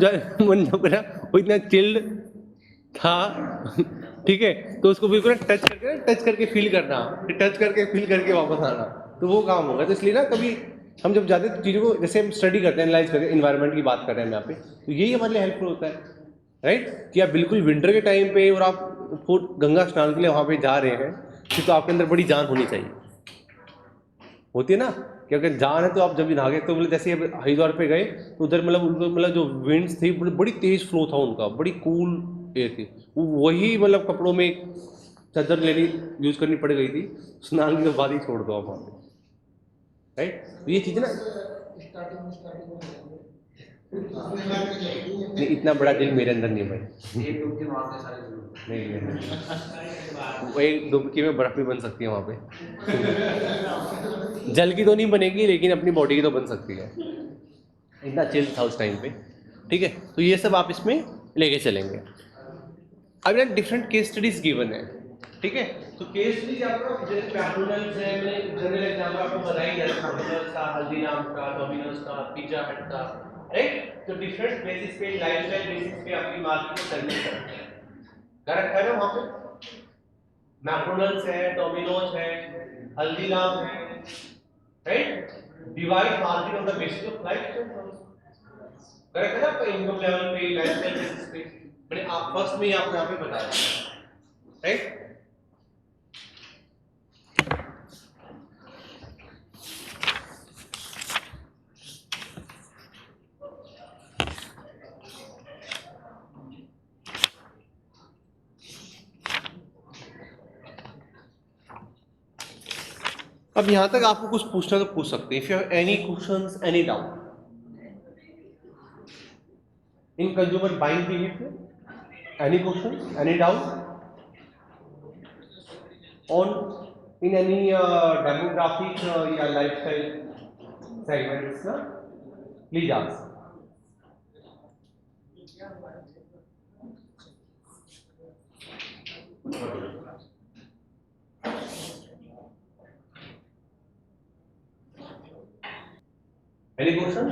मन जब करा, वो इतना चिल्ड था, ठीक है, तो उसको बिल्कुल टच करके फील करना, फिर टच करके फील करके वापस आना, तो वो काम होगा। तो इसलिए ना कभी हम जब जाते हैं चीज़ों को, जैसे हम स्टडी करते हैं, एनालाइज करते हैं, इन्वायरमेंट की बात कर रहे हैं यहाँ पे, तो यही हमारे लिए हेल्पफुल होता है, राइट, कि आप बिल्कुल विंटर के टाइम पे और आप गंगा स्नान के लिए वहाँ पे जा रहे हैं, तो आपके अंदर बड़ी जान होनी चाहिए, होती है ना, कि अगर जान है तो आप जब भी नहा गए, तो मतलब जैसे हरिद्वार पे गए तो उधर मतलब जो विंड्स थी बड़ी तेज फ्लो था उनका, बड़ी कूल एयर थी, वही मतलब कपड़ों में चादर लेनी यूज करनी पड़ गई थी, स्नान के बाद ही छोड़ दो आप वहाँ पे, राइट। तो ये चीज़ ना, नहीं, इतना बड़ा दिल मेरे अंदर नहीं भाई, एक डुबकी मारते सारे लोग। नहीं, एक डुबकी में बर्फ भी बन सकती है वहाँ पे, जल की तो नहीं बनेगी लेकिन अपनी बॉडी की तो बन सकती है, इतना चिल था उस टाइम पे, ठीक है। तो ये सब आप इसमें लेके चलेंगे। अब ना डिफरेंट केस स्टडीज गिवन है, ठीक है। तो केस स्टडीज आपको जैसे मैकडॉनल्ड्स है, मैंने जनरल एग्जांपल आपको बताई है, मैकडॉनल्ड्स का, हल्दीराम का, डोमिनोज का, पिज्जा हट का, राइट। तो डिफरेंट बेसिस पे, लाइफस्टाइल बेसिस पे अपनी मार्केट को सेगमेंट करते हैं, क्या रखा है ना वहाँ पे? मैकडॉनल्ड्स है, डोमिनोज है, हल्दीराम है, right. Divide market on the basis of lifestyle, correct है ना, आपका इनकम लेवल पे, लाइफस्टाइल बेसिस पे। मैंने आप फर्स्ट में आपको यहाँ पे बताया, राइट। अब यहाँ तक आपको कुछ पूछना तो पूछ सकते हैं। If you have any questions, any doubt in consumer buying period में, any question, any doubt on in any demographic या lifestyle segments ना, please ask. Any question?